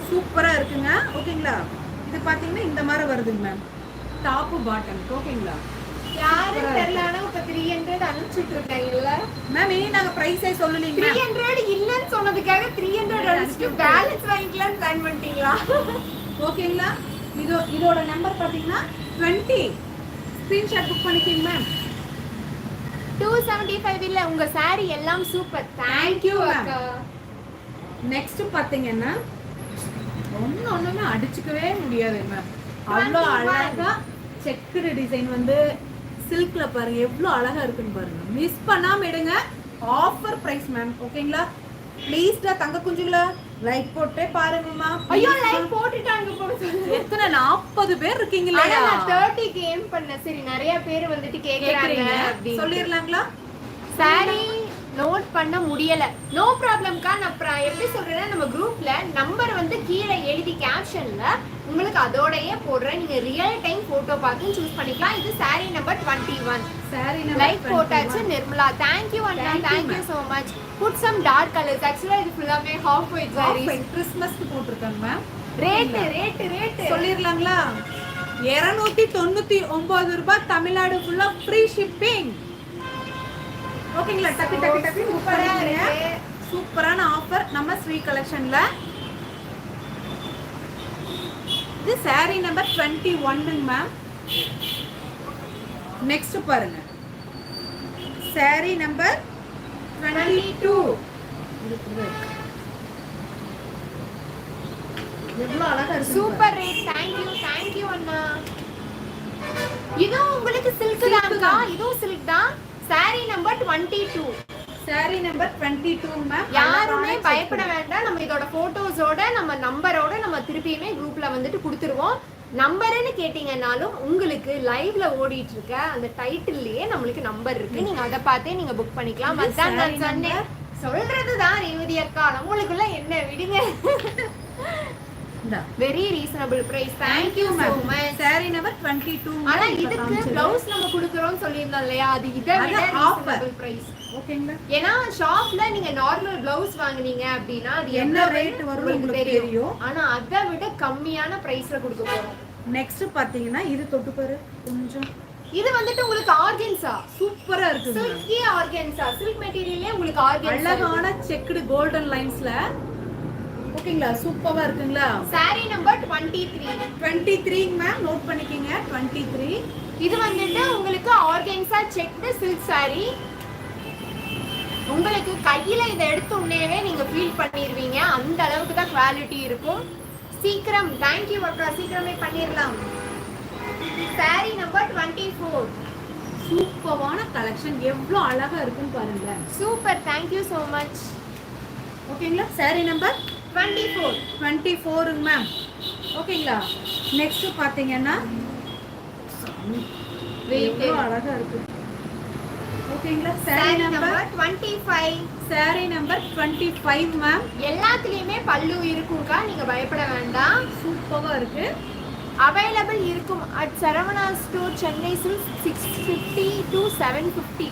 சூப்பரா இருக்குங்க. ஓகேங்களா, இது பாத்தீங்கன்னா இந்த மாதிரி வருதுங்க மேம், டாப் பாட்டம். ஓகேங்களா, யாரும் தெரியலனா இப்ப 300 அனுப்பிச்சிட்டு இருக்காங்கல்ல மேம். இனி நாங்க பிரைஸே சொல்லலீங்க. 300 இல்லன்னு சொன்னதுக்காக 300 அனுப்பிச்சிட்டு பேலன்ஸ் வாங்கிக்கலாம் பிளான் பண்ணிட்டீங்களா? ஓகேங்களா, இதோட நம்பர் பாத்தீங்கன்னா 20. ஸ்கிரீன்ஷாட் புக் பண்ணிக்கிங்க மேம். 275 இல்ல, உங்க சாரி எல்லாம் சூப்பர். Thank you, ma'am. அக்கா. நெக்ஸ்ட் பாத்தீங்கன்னா ஒண்ணுமே அடிச்சுக்கவே முடியாது மேம். அவ்வளோ 21. அழகா செக்குடு டிசைன் வந்து சில்க்ல பாருங்க, எவ்வளோ அழகா இருக்குன்னு பாருங்க. மிஸ் பண்ணாம எடுங்க. Offer price ma'am. ஓகேங்களா, ப்ளீஸ்டா தங்க குஞ்சுங்களா லைக் போட்டே பாருங்கம்மா. ஐயோ, லைக் போட்டுட்டாங்க போல சொல்லுங்க. எத்தனை 40 பேர் இருக்கீங்களா? ஆனா நான் 30க்கு ஏம் பண்ண. சரி, நிறைய பேர் வந்துட்டு கேக்குறாங்க அப்படி சொல்லிரலாங்களா? சாரி நோட் பண்ண முடியல. நோ ப்ராப்ளம்க்கா. நான் எப்படி சொல்றேன்னா, நம்ம குரூப்ல நம்பர் வந்து கீழே எழுதி கேப்ஷன்ல உங்களுக்கு அதோடயே போடுறேன். நீங்க ரியல் டைம் போட்டோ பார்த்து சூஸ் பண்ணிக்கலாம். இது sorry number 21. Saree number like போட்டாச்சு. நிர்மலா, தேங்க் யூ அண்ணா, thank you so much. put some dark colors. actually இது ஃபுல்லாமே half white sarees. கிறிஸ்மஸ்க்கு போட்டுருக்காங்க மேம். ரேட் சொல்லிரலாங்களா? 299 ரூபாய். தமிழ்நாடு ஃபுல்லா ஃப்ரீ ஷிப்பிங். ஓகேங்களா, டக்கு புக் பண்ணிடுங்க. சூப்பரான ஆஃபர் நம்ம ஸ்ரீ கலெக்ஷன்ல. இது சாரி நம்பர் 21 மேம். நெக்ஸ்ட் பாருங்க, சாரி நம்பர் 22. எவ்வளவு அழகா இருக்கு. Super rate. தேங்க் யூ அண்ணா. இதுவும் உங்களுக்கு சில்க் தான்க்கா. இதுவும் சில்க் தான். Sorry number 22. Sorry number 22 ma'am. யாருமே பயப்பட வேண்டாம். நம்ம இதோட போட்டோஸோட நம்ம நம்பரோட நம்ம திருப்பியுமே குரூப்ல வந்துட்டு கொடுத்துருவோம். நம்பர்னு கேட்டீங்கன்னாலும் உங்களுக்கு லைவ்ல ஓடிட்டு இருக்க அந்த டைட்டில்லயே நம்மளுக்கு நம்பர் இருக்கு. நீங்க அதை பார்த்தே நீங்க புக் பண்ணிக்கலாம். அதான் நான் சொன்னேன், சொல்றதுதான் ரேவதி அக்கா. நம்மளுக்குள்ள என்ன விடுங்க. Very reasonable price. Thank you so much. Sari number 22. ஆனா இதுக்கு ப்ளவுஸ் நம்ம குடுக்குறோம் சொல்லிருந்தோம் இல்லையா, அது இதை விட ரீசனபிள் பிரைஸ். ஓகேங்களா, ஏன்னா ஷாப்ல நீங்க நார்மல் ப்ளவுஸ் வாங்குனீங்க அப்படின்னா அது என்ன ரேட் வரும் உங்களுக்கு தெரியும். ஆனா அதை விட கம்மியான பிரைஸ்ல கொடுக்க போறோம். நெக்ஸ்ட் பாத்தீங்கன்னா இது தொட்டு பாரு கொஞ்சம். இது வந்துட்டு உங்களுக்கு ஆர்கன்ஸா சூப்பரா இருக்கு. சில்கி ஆர்கன்ஸா, சில்க் மெட்டீரியல்லே உங்களுக்கு ஆர்கன்ஸா அழகான செக்குடு கோல்டன் லைன்ஸ்ல. ஓகேங்களா, சூப்பரா இருக்குங்களா. Sorry number 23 ma'am. நோட் பண்ணிக்கங்க 23. இது வந்துட்டு உங்களுக்கு ஆர்கன்ஸா செக்டு சில்க் சாரி. உங்களுக்கு கையில இதை எடுத்த உடனேவே நீங்க ஃபீல் பண்ணிடுவீங்க. அந்த அளவுக்கு தான் குவாலிட்டி இருக்கும். சீக்கிரம். தேங்க்யூ அக்கா, சீக்கிரமே பண்ணிடலாம். Sorry number 24. சூப்பரான கலெக்ஷன், எவ்வளவு அழகா இருக்குன்னு பாருங்க. சூப்பர். Thank you so much. ஓகேங்களா, சாரி நம்பர் 24 மேம். ஓகேங்களா, நெக்ஸ்ட் பாத்தீங்கன்னா எவ்வளவு அழகா இருக்கு. ஓகேங்களா, saree number 25. Sorry number 25 ma'am. எல்லாத்துலயுமே பல்லு இருக்கும்க்கா, நீங்க பயப்பட வேண்டாம். சூப்பரா இருக்கு. அவைலபிள் இருக்கும் at Saravana store, Chennai silk 650 to 750.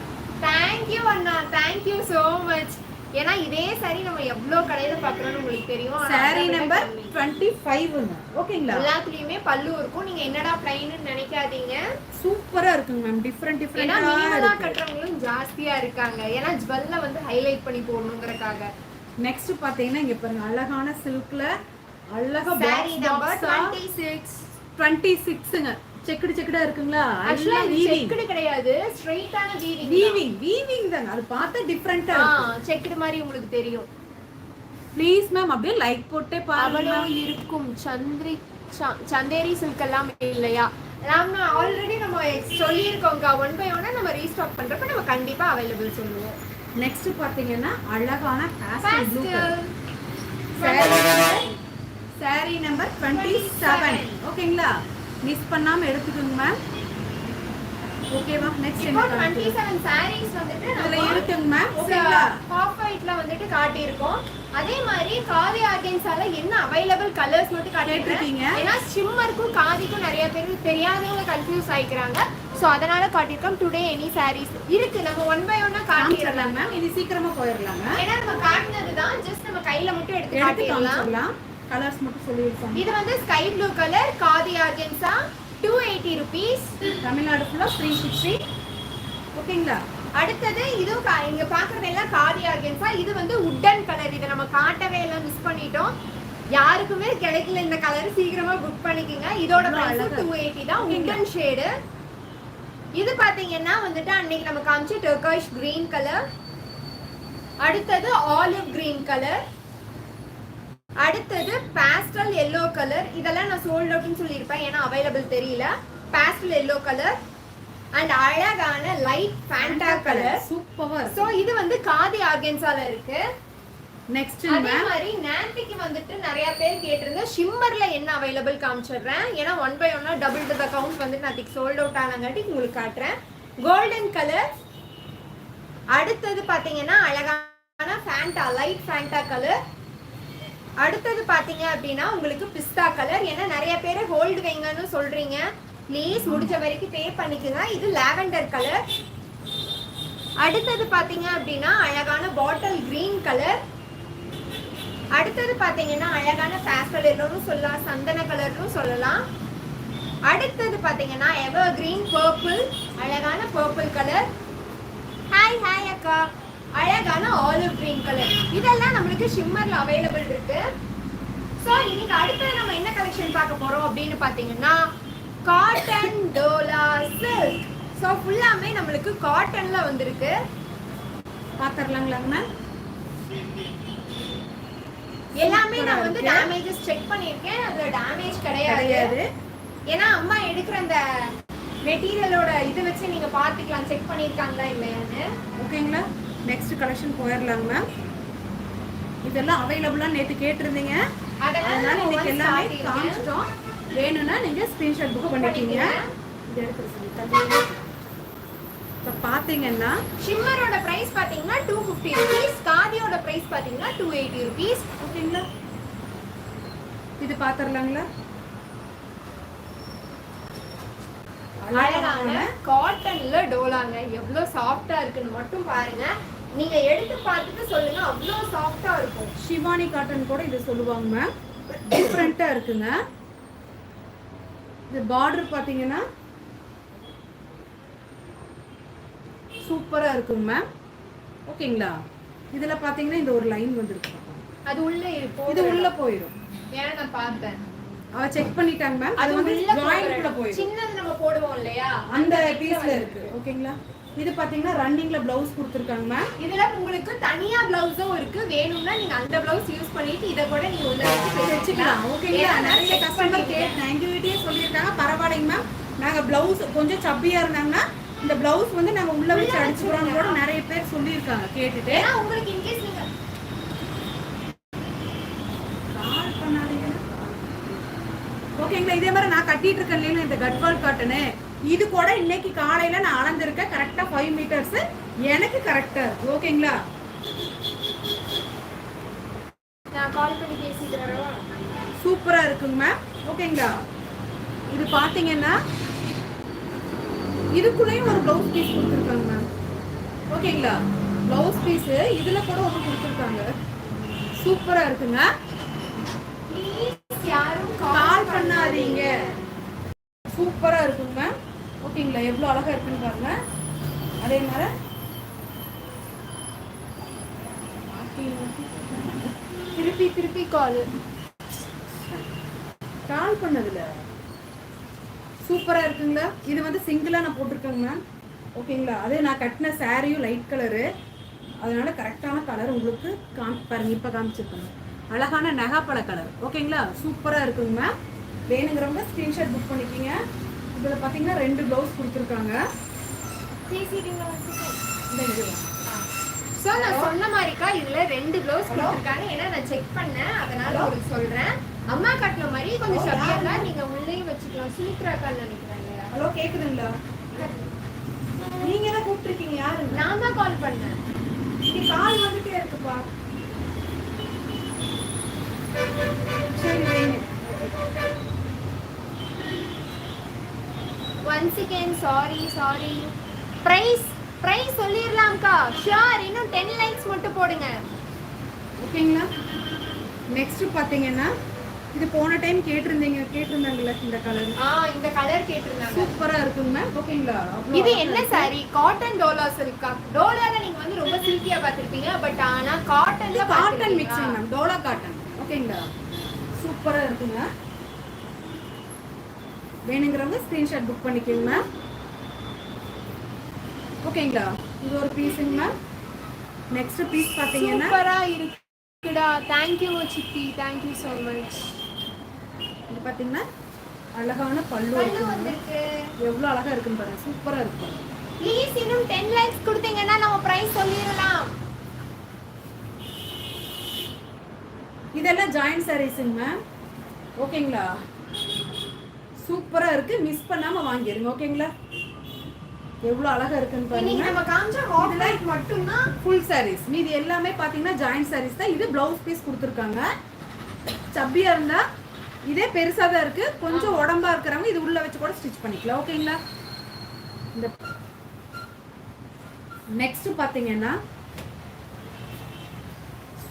Thank you Anna, thank you so much. ஏன்னா இதே saree நம்ம எவ்வளவு கடையில பாக்குறோம்னு உங்களுக்கு தெரியும். ஆனா சாரி அதை விட நம்பர் கம்மி. 25ங்க. ஓகேங்களா? எல்லாத்துலயுமே பல்லு இருக்கும். நீங்க என்னடா பிளைன்னு நினைக்காதீங்க. சூப்பரா இருக்குங்க மேம். டிஃபரெண்ட் ஏன்னா டிஃபரெண்டா மினிமலா இருக்கு. கட்டுறவங்களும் ஜாஸ்தியா இருக்காங்க. ஏன்னா ஜுவல்ல வந்து ஹைலைட் பண்ணி போடணுங்கிறதுக்காக. நெக்ஸ்ட் பாத்தீங்கன்னா இங்க பாருங்க அழகான சில்க்ல அழகா saree number பாக்ஸ் 26. 26ங்க. செக்குடு செக்குடா இருக்குங்களா? ஆக்சுவலா எல்லாம் இது வீவிங். செக்குடு கிடையாது, ஸ்ட்ரைட்டான வீவிங். வீவிங் தாங்க. அது பார்த்தா டிஃபரெண்டா இருக்கு. செக்குடு மாதிரி உங்களுக்கு தெரியும். ப்ளீஸ் மேம் அப்படியே லைக் போட்டே பாருங்க. அவ்வளோ இருக்கும். சந்தேரி சில்க் எல்லாம் இல்லையா? நம்ம ஆல்ரெடி நம்ம சொல்லியிருக்கோங்க. 1 by 1 நம்ம ரீஸ்டாக் பண்றப்ப நம்ம கண்டிப்பா அவைலபிள் சொல்லுவோம். நெக்ஸ்ட் பாத்தீங்கன்னா அழகான pastel blue Pastel. Colour. Sari number 27. ஓகேங்களா? மிஸ் பண்ணாம எடுத்துக்கோங்க மேம். ஓகேவா? நெக்ஸ்ட் இப்போ என்ன 27 sarees வந்துட்டு இதுல நம்ம இருக்குங்க மேம். ஓகேங்களா? half whiteல வந்துட்டு காட்டியிருக்கோம். அதே மாதிரி காதி ஆர்கன்ஸால என்ன அவைலபிள் கலர்ஸ் மட்டும் கேட்டிருக்கீங்க. காட்டிருக்கீங்க. ஏன்னா ஷிம்மருக்கும் காதிக்கும் நிறைய பேர் தெரியாதவங்க கன்ஃபியூஸ் ஆயிக்கிறாங்க. சோ அதனால காட்டியிருக்கோம். டுடே எனி sarees இருக்கு. நம்ம 1 by 1 காட்டிடலாம். காமிச்சிடலாம் மேம். இது சீக்கிரமா போயிடலாங்க. ஏன்னா நம்ம காட்டினது தான் ஜஸ்ட் நம்ம கையில மட்டும் எடுத்து எடுத்து காட்டிடலாம். காமிச்சிடலாம். கலர்ஸ் மட்டும் சொல்லிருக்கோம். இது வந்து sky blue colour khadi organza 280 rupees. Tamil Nadu ஃபுல்லா 360. ஓகேங்களா? அடுத்தது இது இங்க பாக்குறது எல்லாம் காதி ஆர்கன்ஸா. இது வந்து உட்டன் கலர். இதை நம்ம காட்டவே எல்லாம் மிஸ் பண்ணிட்டோம். யாருக்குமே கிடைக்கல இந்த கலர், சீக்கிரமா புக் பண்ணிக்கங்க. இதோட பிரைஸ் 280 தான். Wooden shade. இது பாத்தீங்கன்னா வந்துட்டு அன்னைக்கு நம்ம காமிச்ச டர்காஷ் கிரீன் கலர். அடுத்தது ஆலிவ் கிரீன் கலர். அடுத்தது பாஸ்டல் எல்லோ கலர். இதெல்லாம் நான் சோல்ட் அவுட்னு சொல்லியிருப்பேன் ஏன்னா அவைலபிள் தெரியல. பாஸ்டல் எல்லோ கலர் அண்ட் அழகான லைட் ஃபேண்டா கலர். சூப்பரா இருக்கு. சோ இது வந்து காதி ஆர்கன்ஸால இருக்கு. நெக்ஸ்ட் அதே மேம் மாதிரி நான்டிக்கு வந்துட்டு நிறைய பேர் கேட்டிருந்த ஷிம்மர்ல என்ன அவைலபிள் காமிச்சிடுறேன். ஏன்னா 1 by 1 double to the count வந்து நான் சோல்ட் அவுட் ஆனங்காட்டி உங்களுக்கு காட்டுறேன். Golden colour. அடுத்தது பாத்தீங்கன்னா அழகான ஃபேண்டா லைட் ஃபேண்டா கலர். அடுத்தது பாத்தீங்க அப்படின்னா உங்களுக்கு பிஸ்தா கலர். ஏன்னா நிறைய பேர் ஹோல்டு வைங்கன்னு சொல்றீங்க. ப்ளீஸ் முடிஞ்ச வரைக்கும் பே பண்ணிக்கங்க. இது லாவெண்டர் கலர். அடுத்தது பாத்தீங்க அப்படின்னா அழகான பாட்டில் கிரீன் கலர். அடுத்தது பாத்தீங்கன்னா அழகான பாஸ்டல் எல்லோன்னு சொல்லலாம், சந்தன கலர்னு சொல்லலாம். அடுத்தது பாத்தீங்கன்னா எவர் கிரீன் பர்பிள், அழகான பர்பிள் கலர். ஹாய் அக்கா. அழகான ஆலிவ் கிரீன் கலர். இதெல்லாம் நம்மளுக்கு ஷிம்மர்ல அவைலபிள் இருக்கு. சோ இன்னைக்கு அடுத்து நம்ம என்ன கலெக்ஷன் பார்க்க போறோம் அப்படின்னு பாத்தீங்கன்னா காட்டன் டோலா சில்க். சோ ஃபுல்லாமே நம்மளுக்கு காட்டன்ல வந்திருக்கு. பாத்தறலாங்களா மேம்? எல்லாமே நான் வந்து டேமேஜஸ் செக் பண்ணிருக்கேன். அதுல டேமேஜ் கிடையாது. ஏன்னா அம்மா எடுக்கிற அந்த மெட்டீரியலோட இது வச்சு நீங்க பாத்துக்கலாம் செக் பண்ணிருக்காங்களா இல்லையான்னு. ஓகேங்களா? நெக்ஸ்ட் கலெக்ஷன் போயிடலாங்க மேம். இதெல்லாம் அவைலபிளா நேத்து கேட்டிருந்தீங்க. அதனால இன்னைக்கு எல்லாமே காமிச்சிட்டோம். வேணும்னா நீங்க ஸ்கிரீன்ஷாட் புக் பண்ணிட்டீங்க. இது எடுத்து சொல்லுங்க. இப்ப பாத்தீங்கன்னா ஷிம்மரோட பிரைஸ் பாத்தீங்கன்னா 250 rupees. காதியோட பிரைஸ் பாத்தீங்கன்னா 280 rupees. ஓகேங்களா? இது பாத்தறலாங்களா? அழகான காட்டன்ல டோலாங்க. எவ்வளவு சாஃப்ட்டா இருக்குன்னு மட்டும் பாருங்க. நீங்க எடுத்து பார்த்துட்டு சொல்லுங்க. அவ்வளவு சாஃப்ட்டா இருக்கும். ஷிவானி காட்டன் கூட இது சொல்லுவாங்க மேம். டிஃபரெண்டா இருக்குங்க. இது பார்டர் பாத்தீங்கன்னா சூப்பரா இருக்குங்க மேம். ஓகேங்களா? இதுல பாத்தீங்கன்னா இந்த ஒரு லைன் வந்திருக்கு. அது உள்ள இருக்கும். இது உள்ள போயிடும். ஏன்னா நான் பார்த்தேன். அவ செக் பண்ணிட்டாங்க மேம். அது வந்து ஜாயின் கூட போயிடும். சின்னது நம்ம போடுவோம் இல்லையா அந்த பீஸ்ல இருக்கு. ஓகேங்களா? இது பாத்தீங்கன்னா ரன்னிங்ல பிளவுஸ் கொடுத்திருக்காங்க மேம். இதுல உங்களுக்கு தனியா பிளவுஸும் இருக்கு. வேணும்னா நீங்க அந்த பிளவுஸ் யூஸ் பண்ணிட்டு இத கூட நீங்க உள்ள வச்சு வச்சுக்கலாம். ஓகேங்களா? நிறைய கஸ்டமர் கேட்டு எங்ககிட்டயே சொல்லிருக்காங்க. பரவாயில்லைங்க மேம். நாங்க பிளவுஸ் கொஞ்சம் சப்பியா இருந்தாங்கன்னா இந்த பிளவுஸ் வந்து நாங்க உள்ள வச்சு அடிச்சுக்கிறோம் கூட நிறைய பேர் சொல்லிருக்காங்க கேட்டுட்டு. ஏன்னா உங்களுக்கு இன்கேஸ் நீங்க கால் பண்ணாதீங்க. ஓகேங்களா? இதே மாதிரி நான் கட்டிட்டு இருக்கேன் இல்லையா இந்த கட்வால் காட்டனு. இது கூட இன்னைக்கு காலையில நான் அளந்திருக்கேன். கரெக்டா 5 மீட்டர்ஸ் எனக்கு கரெக்டா இருக்கு. ஓகேங்களா? நான் கால் பண்ணி பேசிக்கிறேன். சூப்பரா இருக்குங்க மேம். ஓகேங்களா? இது பாத்தீங்கன்னா இதுக்குள்ளேயும் ஒரு ப்ளவுஸ் பீஸ் கொடுத்துருக்காங்க மேம். ஓகேங்களா? ப்ளவுஸ் பீஸ் இதுல கூட ஒன்று கொடுத்துருக்காங்க. சூப்பரா இருக்குங்க. ப்ளீஸ் யாரும் கால் பண்ணாதீங்க. சூப்பரா இருக்குங்க. ஓகேங்களா? எவ்வளவு அழகா இருக்குன்னு பாருங்க. அதே மாதிரி திருப்பி திருப்பி கால் பண்ணதுல சூப்பரா இருக்குங்களா? இது வந்து சிங்கிளா நான் போட்டிருக்கேங்க மேம். ஓகேங்களா? அதே நான் கட்டின சாரியும் லைட் கலரு, அதனால கரெக்டான கலர் உங்களுக்கு பாருங்க. இப்ப காமிச்சிருக்கேங்க. அழகான நகாப்பழ கலர். ஓகேங்களா? சூப்பரா இருக்குங்க மேம். வேணுங்கிறவங்க ஸ்கிரீன்ஷாட் புக் பண்ணிக்கிங்க. இதுல பாத்தீங்கன்னா 2 ப்ளவுஸ் கொடுத்துருக்காங்க. ஸோ நான் சொன்ன மாதிரிக்கா இதுல 2 ப்ளவுஸ் கொடுத்துருக்காங்க. ஏன்னா நான் செக் பண்ணேன், அதனால உங்களுக்கு சொல்றேன். அம்மா கட்டின மாதிரி கொஞ்சம் சபியா நீங்க உள்ளேயும் வச்சுக்கலாம். சுமித்ரா கால் நினைக்கிறாங்க. ஹலோ, கேக்குதுங்களா? நீங்க தான் கூப்பிட்டுருக்கீங்க. யாரு? நான் தான் கால் பண்ணேன். இது கால் வந்துட்டே இருக்குப்பா. சரி வைங்க. Once again saree. பிரைஸ் சொல்லிரலாம்க்கா. ஷூர். இன்னும் 10 லைக்ஸ் மட்டும் போடுங்க. ஓகேங்களா? நெக்ஸ்ட் பாத்தீங்கன்னா இது போன டைம் கேட்டிருந்தாங்கல்ல இந்த கலர். இந்த கலர் கேட்டிருந்தாங்க. சூப்பரா இருக்குங்க மேம். ஓகேங்களா? இது என்ன சாரி? காட்டன் டோலா சில்கா. டோலால நீங்க வந்து ரொம்ப சில்கியா பாத்திருப்பீங்க. பட் ஆனா காட்டன்ல cotton mixing ma'am. Dola cotton. ஓகேங்களா? சூப்பரா இருக்குங்க. வேணுங்கிறவங்க ஸ்கிரீன்ஷாட் புக் பண்ணிக்கோங்க மேம். ஓகேங்களா? இது ஒரு பீஸுங்க மேம். நெக்ஸ்ட் பீஸ் பாத்தீங்கன்னா சூப்பரா இருக்குடா. தேங்க் யூ சித்தி. Thank you so much. இது பாத்தீங்கன்னா அழகான பல்லு வந்திருக்கு. எவ்வளவு அழகா இருக்குன்னு பாருங்க. சூப்பரா இருக்கு. ப்ளீஸ் இன்னும் 10 லைக்ஸ் கொடுத்தீங்கன்னா நம்ம பிரைஸ் சொல்லிரலாம். இதெல்லாம் ஜாயின்ட் சாரீஸ்ங்க மேம். ஓகேங்களா? சூப்பரா இருக்கு. மிஸ் பண்ணாம வாங்கிருங்க. ஓகேங்களா? எவ்வளவு அழகா இருக்குன்னு பாருங்க. இன்னைக்கு நம்ம காமிச்ச ஹாட் லைட் மட்டும் தான் ஃபுல் சாரீஸ். மீதி எல்லாமே பாத்தீங்கன்னா ஜாயின்ட் சாரீஸ் தான். இது ப்ளவுஸ் பீஸ் கொடுத்துருக்காங்க. சப்பியா இருந்தா இதே பெருசா தான் இருக்கு. கொஞ்சம் உடம்பா இருக்கிறவங்க இது உள்ள வச்சு கூட ஸ்டிச் பண்ணிக்கலாம். ஓகேங்களா? இந்த நெக்ஸ்ட் பாத்தீங்கன்னா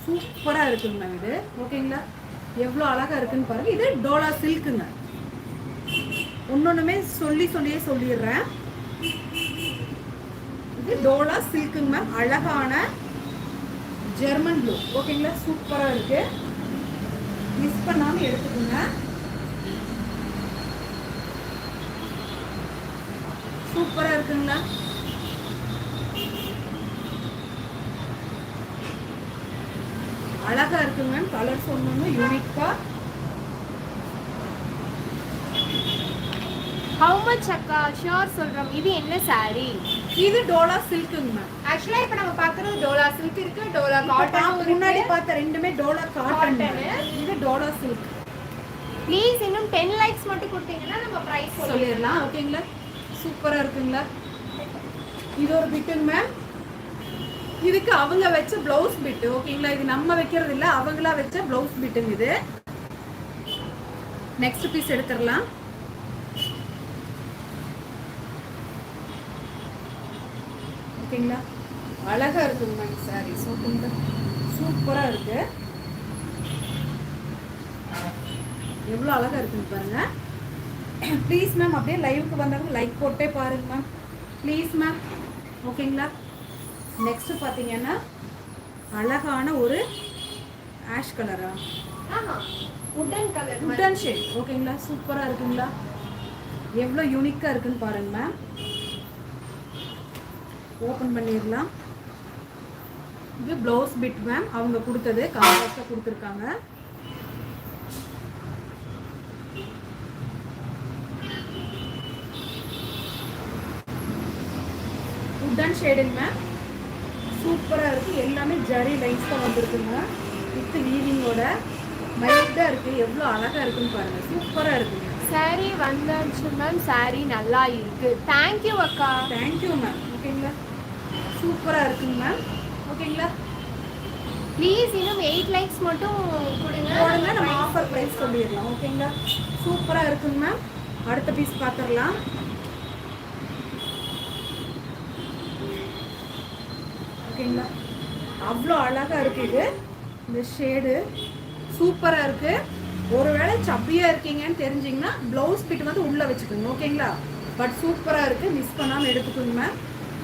சூப்பரா இருக்குங்க மேம். இது ஓகேங்களா? எவ்வளவு அழகா இருக்குன்னு பாருங்க. இது டோலா சில்க்குங்க. ஒன்னொன்னுமே சொல்லியே சொல்லிடுறேன். இது டோலா சில்க்குங்க மேம். அழகான ஜெர்மன் ப்ளூ. ஓகேங்களா? சூப்பரா இருக்கு. மிஸ் பண்ணாம எடுத்துக்கோங்க. சூப்பரா இருக்குங்களா? அழகா இருக்குங்க மேம். கலர்ஸ் ஒண்ணு யூனிக்கா. how much அக்கா? ஷூர் சொல்றோம். இது என்ன சாரி? இது டோலா சில்க்குங்க மேம். ஆக்சுவலா இப்ப நம்ம பாக்குறது டோலா சில்க் இருக்கு, டோலா காட்டன். முன்னாடி பார்த்த ரெண்டுமே டோலா காட்டன். இது டோலா சில்க். ப்ளீஸ் இன்னும் 10 லைக்ஸ் மட்டும் கொடுத்தீங்கன்னா நம்ம பிரைஸ் சொல்லிடலாம். ஓகேங்களா? சூப்பரா இருக்குங்களா? இது ஒரு பிட்டுங்க மேம். இதுக்கு அவங்க வச்ச பிளவுஸ் பிட். ஓகேங்களா? இது நம்ம வைக்கிறது இல்ல, அவங்களா வச்ச பிளவுஸ் பிட்டுங்க இது. நெக்ஸ்ட் பீஸ் எடுத்துடலாம். ஓகேங்களா? அழகா இருக்குங்க மேம் சாரீஸ். ஓகேங்களா? சூப்பரா இருக்கு. எவ்வளவு அழகா இருக்குன்னு பாருங்க. ப்ளீஸ் மேம் அப்படியே லைவுக்கு வந்தவங்க லைக் போட்டே பாருங்க மேம். Please ma'am. ஓகேங்களா? நெக்ஸ்ட் பாத்தீங்கன்னா அழகான ஒரு ஆஷ் கலரா, உடன் கலர், உடன் ஷேட். ஓகேங்களா? சூப்பரா இருக்குங்களா? எவ்வளவு யூனிக்கா இருக்குன்னு பாருங்க மேம். ஓபன் பண்ணிடலாம். இது ப்ளவுஸ் பிட் மேம். அவங்க கொடுத்தது கான்ட்ராஸ்டா கொடுத்துருக்காங்க. உடன் ஷேடுங்க மேம். சூப்பரா இருக்கு. எல்லாமே ஜரி லைன்ஸ் தான் வந்திருக்குங்க. வித் வீவிங்கோட மைல்டா இருக்கு. எவ்வளவு அழகா இருக்குன்னு பாருங்க. சூப்பரா இருக்குங்க. சாரி வந்தாச்சு மேம். சாரி நல்லா இருக்கு. தேங்க்யூ அக்கா. Thank you ma'am. ஓகேங்களா? சூப்பரா இருக்குங்க மேம். ஓகேங்களா? ப்ளீஸ் இன்னும் 8 லைக்ஸ் மட்டும் கொடுங்க. போடுங்க. நம்ம ஆஃபர் பிரைஸ் சொல்லிடலாம். ஓகேங்களா? சூப்பரா இருக்குங்க மேம். அடுத்த பீஸ் பார்த்துடலாம். ஓகேங்களா. அவ்வளோ அழகா இருக்கு இது. இந்த ஷேடு சூப்பரா இருக்கு. ஒருவேளை சப்பியா இருக்கீங்கன்னு தெரிஞ்சிங்கன்னா ப்ளவுஸ் பிட் வந்து உள்ள வச்சுக்கோங்க ஓகேங்களா. பட் சூப்பரா இருக்கு, மிஸ் பண்ணாம எடுத்துக்கோங்க மேம்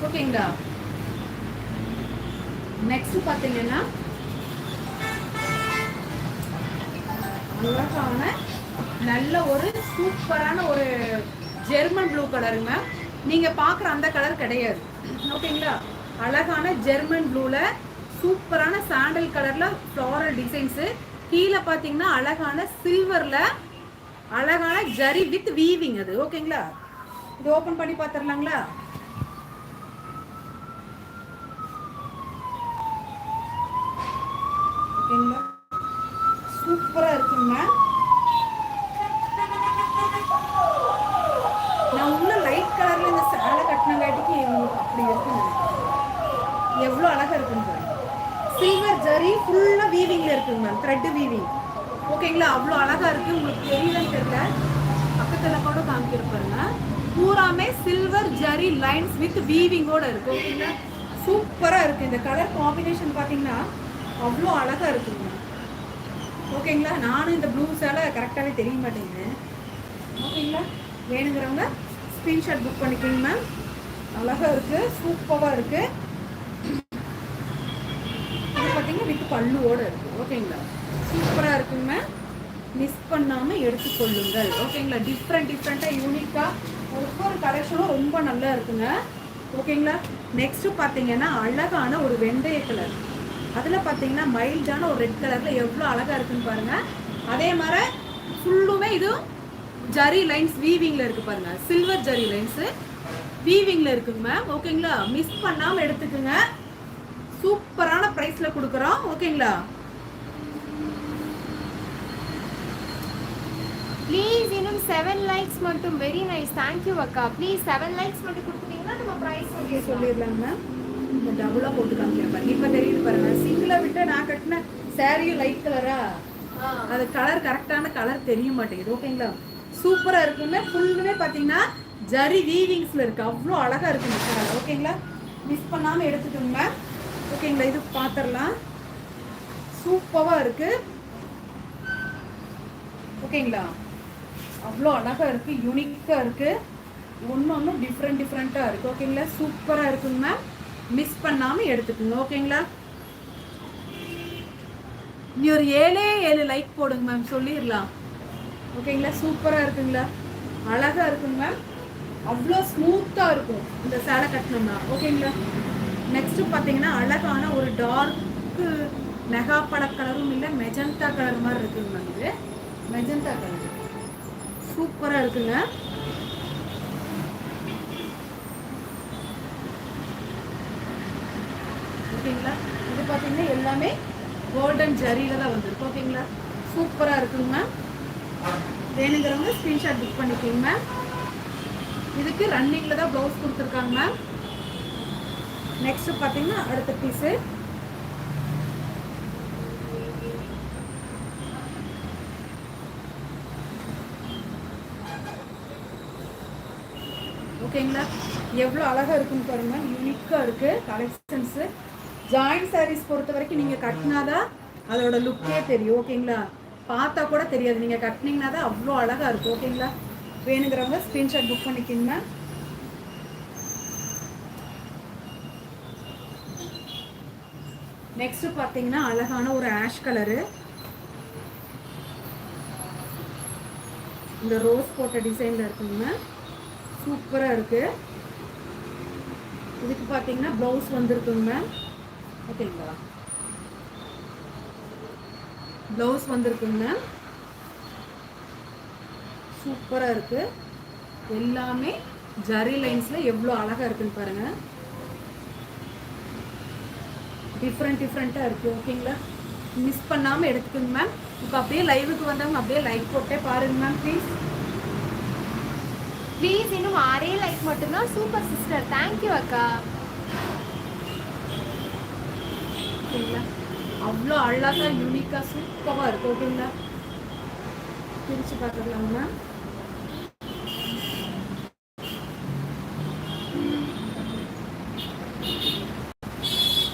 ஓகேங்களா. நெக்ஸ்ட் பாத்தீங்கன்னா அழகான நல்ல ஒரு சூப்பரான ஒரு ஜெர்மன் ப்ளூ கலருங்க. நீங்க பாக்குற அந்த கலர் கிடையாது ஓகேங்களா. அழகான ஜெர்மன் ப்ளூல சூப்பரான சாண்டல் கலர்ல ஃப்ளாரல் டிசைன்ஸ். கீழே பாத்தீங்கன்னா அழகான சில்வர்ல அழகான ஜரி வித் வீவிங் அது ஓகேங்களா. இது ஓபன் பண்ணி பாத்துடலாங்களா. ஓகேங்களா, சூப்பரா இருக்குங்க. நான் உள்ள லைட் கலர்ல இந்த சேலை கட்டினங்காட்டிக்கு அப்படி இருக்குங்க. எவ்வளவு அழகா இருக்குங்க. சில்வர் ஜரி ஃபுல்லா வீவிங்ல இருக்குங்க மேம், த்ரெட் வீவிங் ஓகேங்களா. அவ்வளோ அழகா இருக்கு. உங்களுக்கு தெரியலன்னு தெரியல, பக்கத்துல கூட காமிக்கிருப்பாருங்க. பூராமே சில்வர் ஜரி லைன்ஸ் வித் வீவிங்கோட இருக்கு ஓகேங்களா. சூப்பரா இருக்கு. இந்த கலர் காம்பினேஷன் பாத்தீங்கன்னா அவ்வளோ அழகா இருக்குங்க ஓகேங்களா. நானும் இந்த ப்ளூ சேலை கரெக்டாகவே தெரிய மாட்டேங்குது ஓகேங்களா. வேணுங்கிறவங்க ஸ்க்ரீன்ஷாட் புக் பண்ணிக்கோங்க மேம். அழகா இருக்கு, சூப்பராக இருக்கு. இது பார்த்தீங்கன்னா வித் பல்லுவோட இருக்கு ஓகேங்களா. சூப்பராக இருக்குங்க மேம், மிஸ் பண்ணாமல் எடுத்துக்கொள்ளுங்கள் ஓகேங்களா. டிஃப்ரெண்ட்டாக யூனிக்காக ஒவ்வொரு கலெக்ஷனும் ரொம்ப நல்லா இருக்குங்க ஓகேங்களா. நெக்ஸ்ட் பார்த்தீங்கன்னா அழகான ஒரு வெந்தய கலர், அதில் பார்த்தீங்கன்னா மைல்டான ஒரு ரெட் கலரில் எவ்வளோ அழகாக இருக்குன்னு பாருங்கள். அதே மாதிரி ஃபுல்லுமே இது ஜரி லைன்ஸ் வீவிங்கில் இருக்குது பாருங்கள். சில்வர் ஜரி லைன்ஸு வீவிங்கில் இருக்குங்க மேம் ஓகேங்களா. மிஸ் பண்ணாமல் எடுத்துக்குங்க. சூப்பரான ப்ரைஸில் கொடுக்குறோம் ஓகேங்களா. ப்ளீஸ் இன்னும் 7 லைக்ஸ் மட்டும். வெரி நைஸ், தேங்க்யூ அக்கா. ப்ளீஸ் 7 லைக்ஸ் மட்டும் கொடுத்துட்டீங்கன்னா நம்ம ப்ரைஸ் ஓகே சொல்லிடலாங்க மேம். இந்த டபுளாக போட்டு காமிக்கிறேன் பாருங்க. இப்போ தெரியுது பாருங்க. சிங்கிளாக விட்டு நான் கட்டின சாரியும் லைட் கலரா, அது கலர் கரெக்டான கலர் தெரிய மாட்டேங்குது ஓகேங்களா. சூப்பராக இருக்குங்க. ஃபுல்லுமே பார்த்தீங்கன்னா ஜரி வீவிங்ஸில் இருக்குது. அவ்வளோ அழகாக இருக்குங்க கலர் ஓகேங்களா. மிஸ் பண்ணாமல் எடுத்துக்கோங்க மேம் ஓகேங்களா. இது பார்த்துடலாம், சூப்பராக இருக்குது ஓகேங்களா. அவ்வளோ அழகாக இருக்குது, யூனிக்காக இருக்குது. ஒன்று டிஃப்ரெண்ட்டாக இருக்குது ஓகேங்களா. சூப்பராக இருக்குங்க மேம், மிஸ் பண்ணாமல் எடுத்துக்கோங்க ஓகேங்களா. நீ ஒரு 7 லைக் போடுங்க மேம், சொல்லிடலாம் ஓகேங்களா. சூப்பராக இருக்குங்களா, அழகாக இருக்குங்க மேம். அவ்வளோ ஸ்மூத்தாக இருக்கும் இந்த சேலை கட்டணும்னா ஓகேங்களா. நெக்ஸ்ட்டு பார்த்தீங்கன்னா அழகான ஒரு டார்க்கு நெகாப்பட கலரும் இல்லை, மெஜந்தா கலர் மாதிரி இருக்குங்க மேம். இது மெஜந்தா கலர் சூப்பராக இருக்குங்க ஓகேங்களா. இது பார்த்தீங்கன்னா எல்லாமே கோல்டன் ஜரியில தான் வந்திருக்கு ஓகேங்களா. சூப்பராக இருக்குங்க மேம். வேணுங்கிறவங்க ஸ்க்ரீன்ஷாட் புக் பண்ணிக்கோங்க மேம். இதுக்கு ரன்னிங்கில் தான் ப்ளவுஸ் கொடுத்துருக்காங்க மேம். நெக்ஸ்ட் பார்த்தீங்கன்னா அடுத்த பீஸு ஓகேங்களா. எவ்வளோ அழகாக இருக்குன்னு பாருங்க, யூனிக்காக இருக்குது கலெக்ஷன்ஸு. ஜாயிண்ட் சாரீஸ் பொறுத்த வரைக்கும் நீங்கள் கட்டினாதான் அதோட லுக்கே தெரியும் ஓகேங்களா. பார்த்தா கூட தெரியாது, நீங்கள் கட்டினீங்கன்னா தான் அவ்வளோ அழகாக இருக்கும் ஓகேங்களா. வேணுங்கிறவங்க ஸ்க்ரீன்ஷாட் புக் பண்ணிக்கோங்க. நெக்ஸ்ட் பார்த்தீங்கன்னா அழகான ஒரு ஆஷ் கலரு, இந்த ரோஸ் போட்ட டிசைனில் இருக்குங்க, சூப்பராக இருக்குது. இதுக்கு பார்த்தீங்கன்னா ப்ளவுஸ் வந்துருக்குங்க ஓகேங்களா. ப்ளவுஸ் வந்துருக்குங்க, சூப்பராக இருக்குது. எல்லாமே ஜரி லைன்ஸில் எவ்வளோ அழகாக இருக்குன்னு பாருங்கள். டிஃப்ரெண்ட்டாக இருக்குது ஓகேங்களா. மிஸ் பண்ணாமல் எடுத்துக்கோங்க மேம். இப்போ அப்படியே லைவுக்கு வந்தவங்க அப்படியே லைக் போட்டே பாருங்க மேம் ப்ளீஸ். ப்ளீஸ் இன்னும் 6 லைக் மட்டும்தான். சூப்பர் சிஸ்டர், தேங்க்யூ அக்கா. ஓகேங்களா, அவ்வளோ அழகாக யூனிக்காக சூப்பராக இருக்குது ஓகேங்களா. பிரித்து பார்த்துக்கலாங்க மேம்.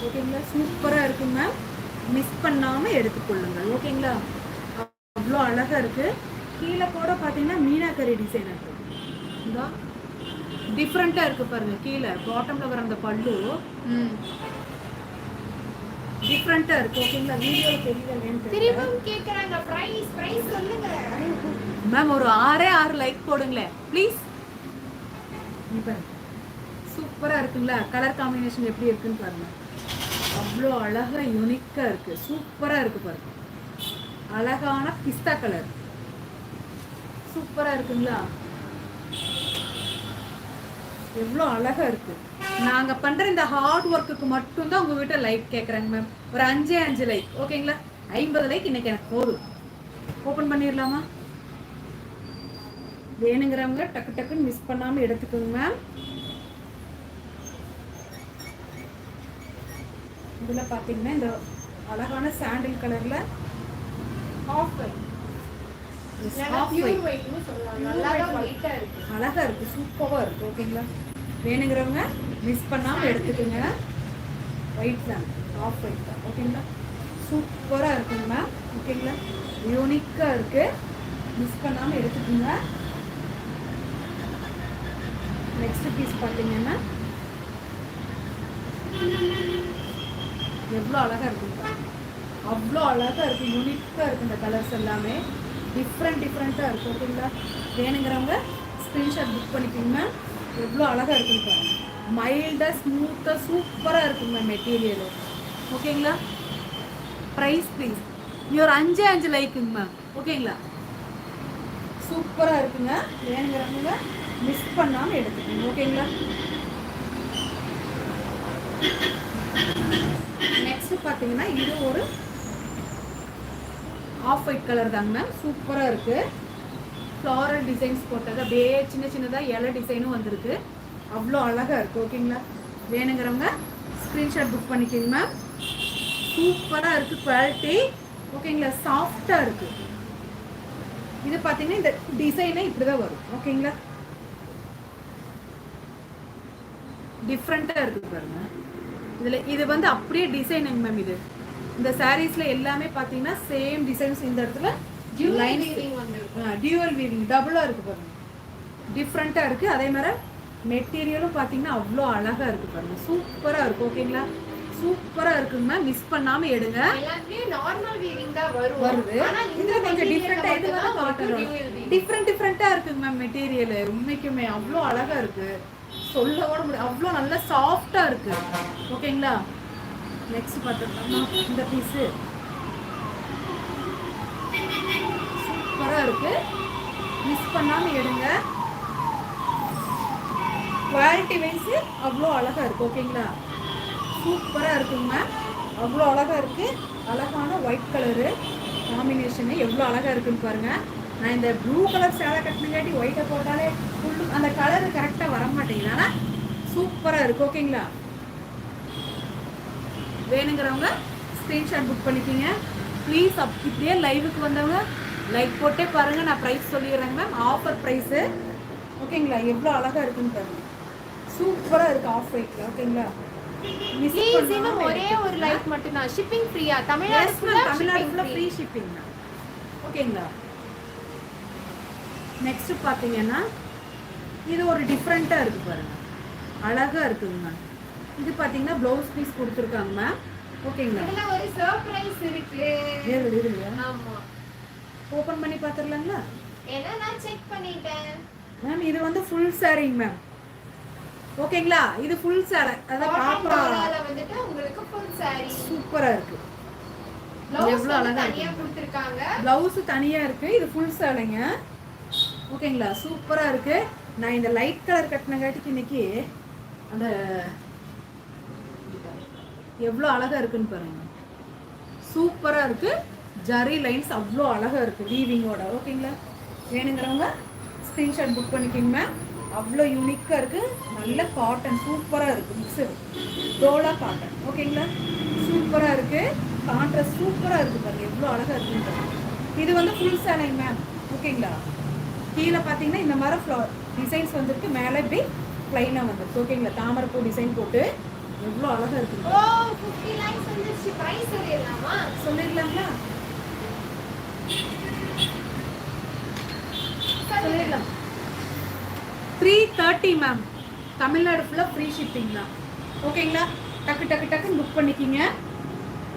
ஓகேங்களா, ஓகேங்களா, சூப்பராக இருக்குங்க மேம். மிஸ் பண்ணாமல் எடுத்துக்கொள்ளுங்கள். ஓகேங்களா, அவ்வளோ அழகாக இருக்குது. கீழே கூட பார்த்தீங்கன்னா மீனாக்கரி டிசைன் இருக்குது. இந்த டிஃப்ரெண்ட்டாக இருக்குது பாருங்கள். கீழே பாட்டமில் வர அந்த பல்லு டிஃப்ரெண்ட்டாக இருக்குது. ஓகேங்களா, வீடியோவில் தெரியல திரும்பவும் கேட்குறாங்க. ப்ரைஸ் சொல்லுங்க மேம். ஒரு 6 லைக் போடுங்களேன் ப்ளீஸ். சூப்பராக இருக்குங்களா, கலர் காம்பினேஷன் எப்படி இருக்குன்னு பாருங்க. அவ்வளோ அழகாக யூனிக்காக இருக்குது, சூப்பராக இருக்குது பாருங்க. அழகான பிஸ்தா கலர் சூப்பராக இருக்குங்களா, எவ்வளோ அழகாக இருக்குது. நாங்கள் பண்ணுற இந்த ஹார்ட் ஒர்க்குக்கு மட்டும்தான் உங்கள் வீட்டை லைக் கேட்குறாங்க மேம். ஒரு 5 லைக். ஓகேங்களா, 50 லைக் இன்னைக்கு எனக்கு போதும். ஓப்பன் பண்ணிடலாமா? வேணுங்கிறவங்க டக்கு டக்குன்னு மிஸ் பண்ணாமல் எடுத்துக்கோங்க மேம். இதில் பார்த்தீங்கன்னா இந்த அழகான சாண்டில் கலரில் அழகாக இருக்குது, சூப்பராக இருக்குது. ஓகேங்களா, வேணுங்கிறவங்க மிஸ் பண்ணாமல் எடுத்துக்கோங்க. ஒயிட் தான், ஆஃப் ஒயிட் தான். ஓகேங்களா, சூப்பராக இருக்குங்க மேம். ஓகேங்களா, யூனிக்காக இருக்குது, மிஸ் பண்ணாமல் எடுத்துக்கோங்க. நெக்ஸ்ட் பீஸ் பார்த்தீங்கன்னா எவ்வளோ அழகாக இருக்குங்க, அவ்வளோ அழகாக இருக்குது, யூனிக்காக இருக்குது. இந்த கலர்ஸ் எல்லாமே டிஃப்ரெண்ட்டாக இருக்குது. ஓகேங்களா, வேணுங்கிறவங்க ஸ்க்ரீன்ஷாட் புக் பண்ணிக்கோங்க. எவ்வளோ அழகாக இருக்குன்னு பாருங்கள். மைல்டாக ஸ்மூத்தாக சூப்பராக இருக்குங்க மெட்டீரியலு. ஓகேங்களா, ப்ரைஸ் ப்ளீஸ் ஒரு 5 லைக்குங்க மேம். ஓகேங்களா, சூப்பராக இருக்குங்க. வேணுங்கிறவங்க மிஸ் பண்ணாமல் எடுத்துக்கோங்க. ஓகேங்களா, நெக்ஸ்ட் பார்த்தீங்கன்னா இது ஒரு ஆஃப் ஒயிட் கலர் தாங்க மேம். சூப்பராக இருக்குது. ஃப்ளாரல் டிசைன்ஸ் போட்டது அப்படியே சின்னதாக இலை டிசைனும் வந்திருக்கு. அவ்வளோ அழகாக இருக்குது. ஓகேங்களா, வேணுங்கிறவங்க ஸ்க்ரீன்ஷாட் புக் பண்ணிக்கோங்க மேம். சூப்பராக இருக்குது குவாலிட்டி. ஓகேங்களா, சாஃப்டாக இருக்குது. இது பார்த்தீங்கன்னா இந்த டிசைனே இப்படி தான் வரும். ஓகேங்களா, டிஃப்ரெண்ட்டாக இருக்குது பாருங்க. இதில் இது வந்து அப்படியே டிசைனுங்க மேம். இது இந்த சாரீஸ்ல எல்லாமே பார்த்தீங்கன்னா சேம் டிசைன்ஸ். இந்த இடத்துல டியூவல் வீவிங் டபுளாக இருக்குது பாருங்க, டிஃப்ரெண்ட்டாக இருக்குது. அதே மாதிரி மெட்டீரியலும் பார்த்தீங்கன்னா அவ்வளோ அழகாக இருக்குது பாருங்க, சூப்பராக இருக்குது. ஓகேங்களா, சூப்பராக இருக்குங்க மேம். மிஸ் பண்ணாமல் எடுங்க. வருது இது கொஞ்சம் டிஃப்ரெண்ட்டாக. இது வந்து காட்டன் டிஃப்ரெண்ட்டாக இருக்குங்க மேம். மெட்டீரியல் உண்மைக்குமே அவ்வளோ அழகாக இருக்குது, சொல்ல கூட முடியாது. அவ்வளோ நல்லா சாஃப்டாக இருக்குது. ஓகேங்களா, நெக்ஸ்ட் பார்த்துக்கலாமா? இந்த பீஸு சூப்பராக இருக்குது, மிஸ் பண்ணாமல் எடுங்க. குவாலிட்டி வைஸு அவ்வளோ அழகாக இருக்குது. ஓகேங்களா, சூப்பராக இருக்குங்க மேம். அவ்வளோ அழகாக இருக்குது. அழகான ஒயிட் கலரு காம்பினேஷனு எவ்வளோ அழகாக இருக்குன்னு பாருங்கள். நான் இந்த ப்ளூ கலர் சேலை கட்டினங்காட்டி ஒயிட்டை போட்டாலே ஃபுல்லு அந்த கலரு கரெக்டாக வர மாட்டேங்குது. ஆனால் சூப்பராக இருக்குது. ஓகேங்களா, வேணுங்கிறவங்க ஸ்க்ரீன்ஷாட் புக் பண்ணிக்கிங்க ப்ளீஸ். இப்படியே லைவுக்கு வந்தவங்க லைக் போட்டே பாருங்கள். நான் ப்ரைஸ் சொல்லிடுறேங்க மேம். Offer price. ஓகேங்களா, எவ்வளோ அழகாக இருக்குன்னு பாருங்கள். சூப்பராக இருக்குது ஆஃப் ஒயிட்டில். ஓகேங்களா, ஒரே ஒரு லைக் மட்டும் தான். ஷிப்பிங் ஃப்ரீயா? தமிழ்நாடு ஃபுல்லா ஃப்ரீ ஷிப்பிங் தான். ஓகேங்களா, நெக்ஸ்ட் பார்த்தீங்கன்னா இது ஒரு டிஃப்ரெண்ட்டாக இருக்குது பாருங்கள், அழகாக இருக்குங்க மேம். இது பார்த்தீங்கன்னா ப்ளவுஸ் பீஸ் கொடுத்துருக்காங்க மேம். ஓகேங்களா, இதுல ஒரு சர்ப்ரைஸ் இருக்கு. இருங்க, ஆமா, ஓபன் பண்ணி பார்த்துடலாங்களா? ஏன்னா நான் செக் பண்ணிட்டேன் மேம். இது வந்து ஃபுல் சாரிங்க மேம். ஓகேங்களா, இது ஃபுல் சாரி. அதான் பாப்பா வந்துட்டு உங்களுக்கு ஃபுல் சாரி சூப்பரா இருக்கு. எவ்வளவு அழகா தனியா கொடுத்திருக்காங்க. ப்ளவுஸ் தனியா இருக்கு. இது ஃபுல் சாரிங்க. ஓகேங்களா, சூப்பரா இருக்கு. நான் இந்த லைட் கலர் கட்டினங்காட்டிக்கு இன்னைக்கு அந்த எவ்வளோ அழகா இருக்குன்னு பாருங்க. சூப்பரா இருக்கு. ஜரி லைன்ஸ் அவ்வளோ அழகா இருக்கு வீவிங்கோட. ஓகேங்களா, வேணுங்கிறவங்க ஸ்க்ரீன்ஷாட் புக் பண்ணிக்கிங்க மேம். அவ்வளோ யூனிக்காக இருக்குது. நல்ல காட்டன் சூப்பராக இருக்குது. Mixed Dola cotton. ஓகேங்களா, சூப்பராக இருக்குது. கான்ட்ராஸ்ட் சூப்பராக இருக்குது பாருங்கள், எவ்வளோ அழகாக இருக்குன்னு. இது வந்து ஃபுல் சேலைங்க மேம். ஓகேங்களா, கீழே பார்த்தீங்கன்னா இந்த மாதிரி ஃப்ளவர் டிசைன்ஸ் வந்துருக்கு. மேலே இப்படி ப்ளைனாக வந்துருக்கு. ஓகேங்களா, தாமரைப்பூ டிசைன் போட்டு எவ்வளோ அழகா இருக்கு. ஓ 50 லைக்ஸ் வந்துருச்சு. பிரைஸ் சொல்லிடலாமா? சொல்லிடலாங்களா? சொல்லிடலாம். 330 மேம். தமிழ்நாடு ஃபுல்லா ஃப்ரீ ஷிப்பிங் தான். ஓகேங்களா? டக்கு டக்கு டக்குன்னு புக் பண்ணிக்கிங்க.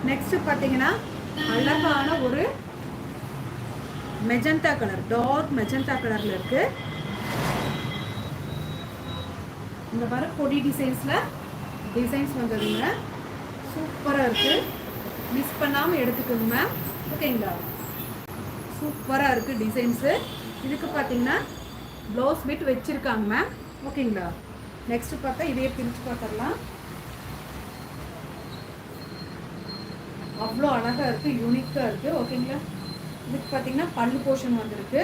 நெக்ஸ்ட் பார்த்தீங்கன்னா அழகான ஒரு மெஜந்தா கலர், டார்க் மெஜந்தா கலர்ல இருக்கு. இந்த வர கொடி டிசைன்ஸ் வந்ததுங்க. சூப்பராக இருக்கு. மிஸ் பண்ணாமல் எடுத்துக்கோங்க மேம். ஓகேங்களா? சூப்பராக இருக்கு டிசைன்ஸு. இதுக்கு பார்த்தீங்கன்னா ப்ளவுஸ் பிட் வச்சிருக்காங்க மேம். ஓகேங்களா? நெக்ஸ்ட் பார்த்தா இதே பிரிச்சு பார்த்துடலாம். அவ்வளோ அழகாக இருக்கு, யூனிக்காக இருக்கு. ஓகேங்களா? இதுக்கு பார்த்தீங்கன்னா பல்லு போர்ஷன் வந்திருக்கு.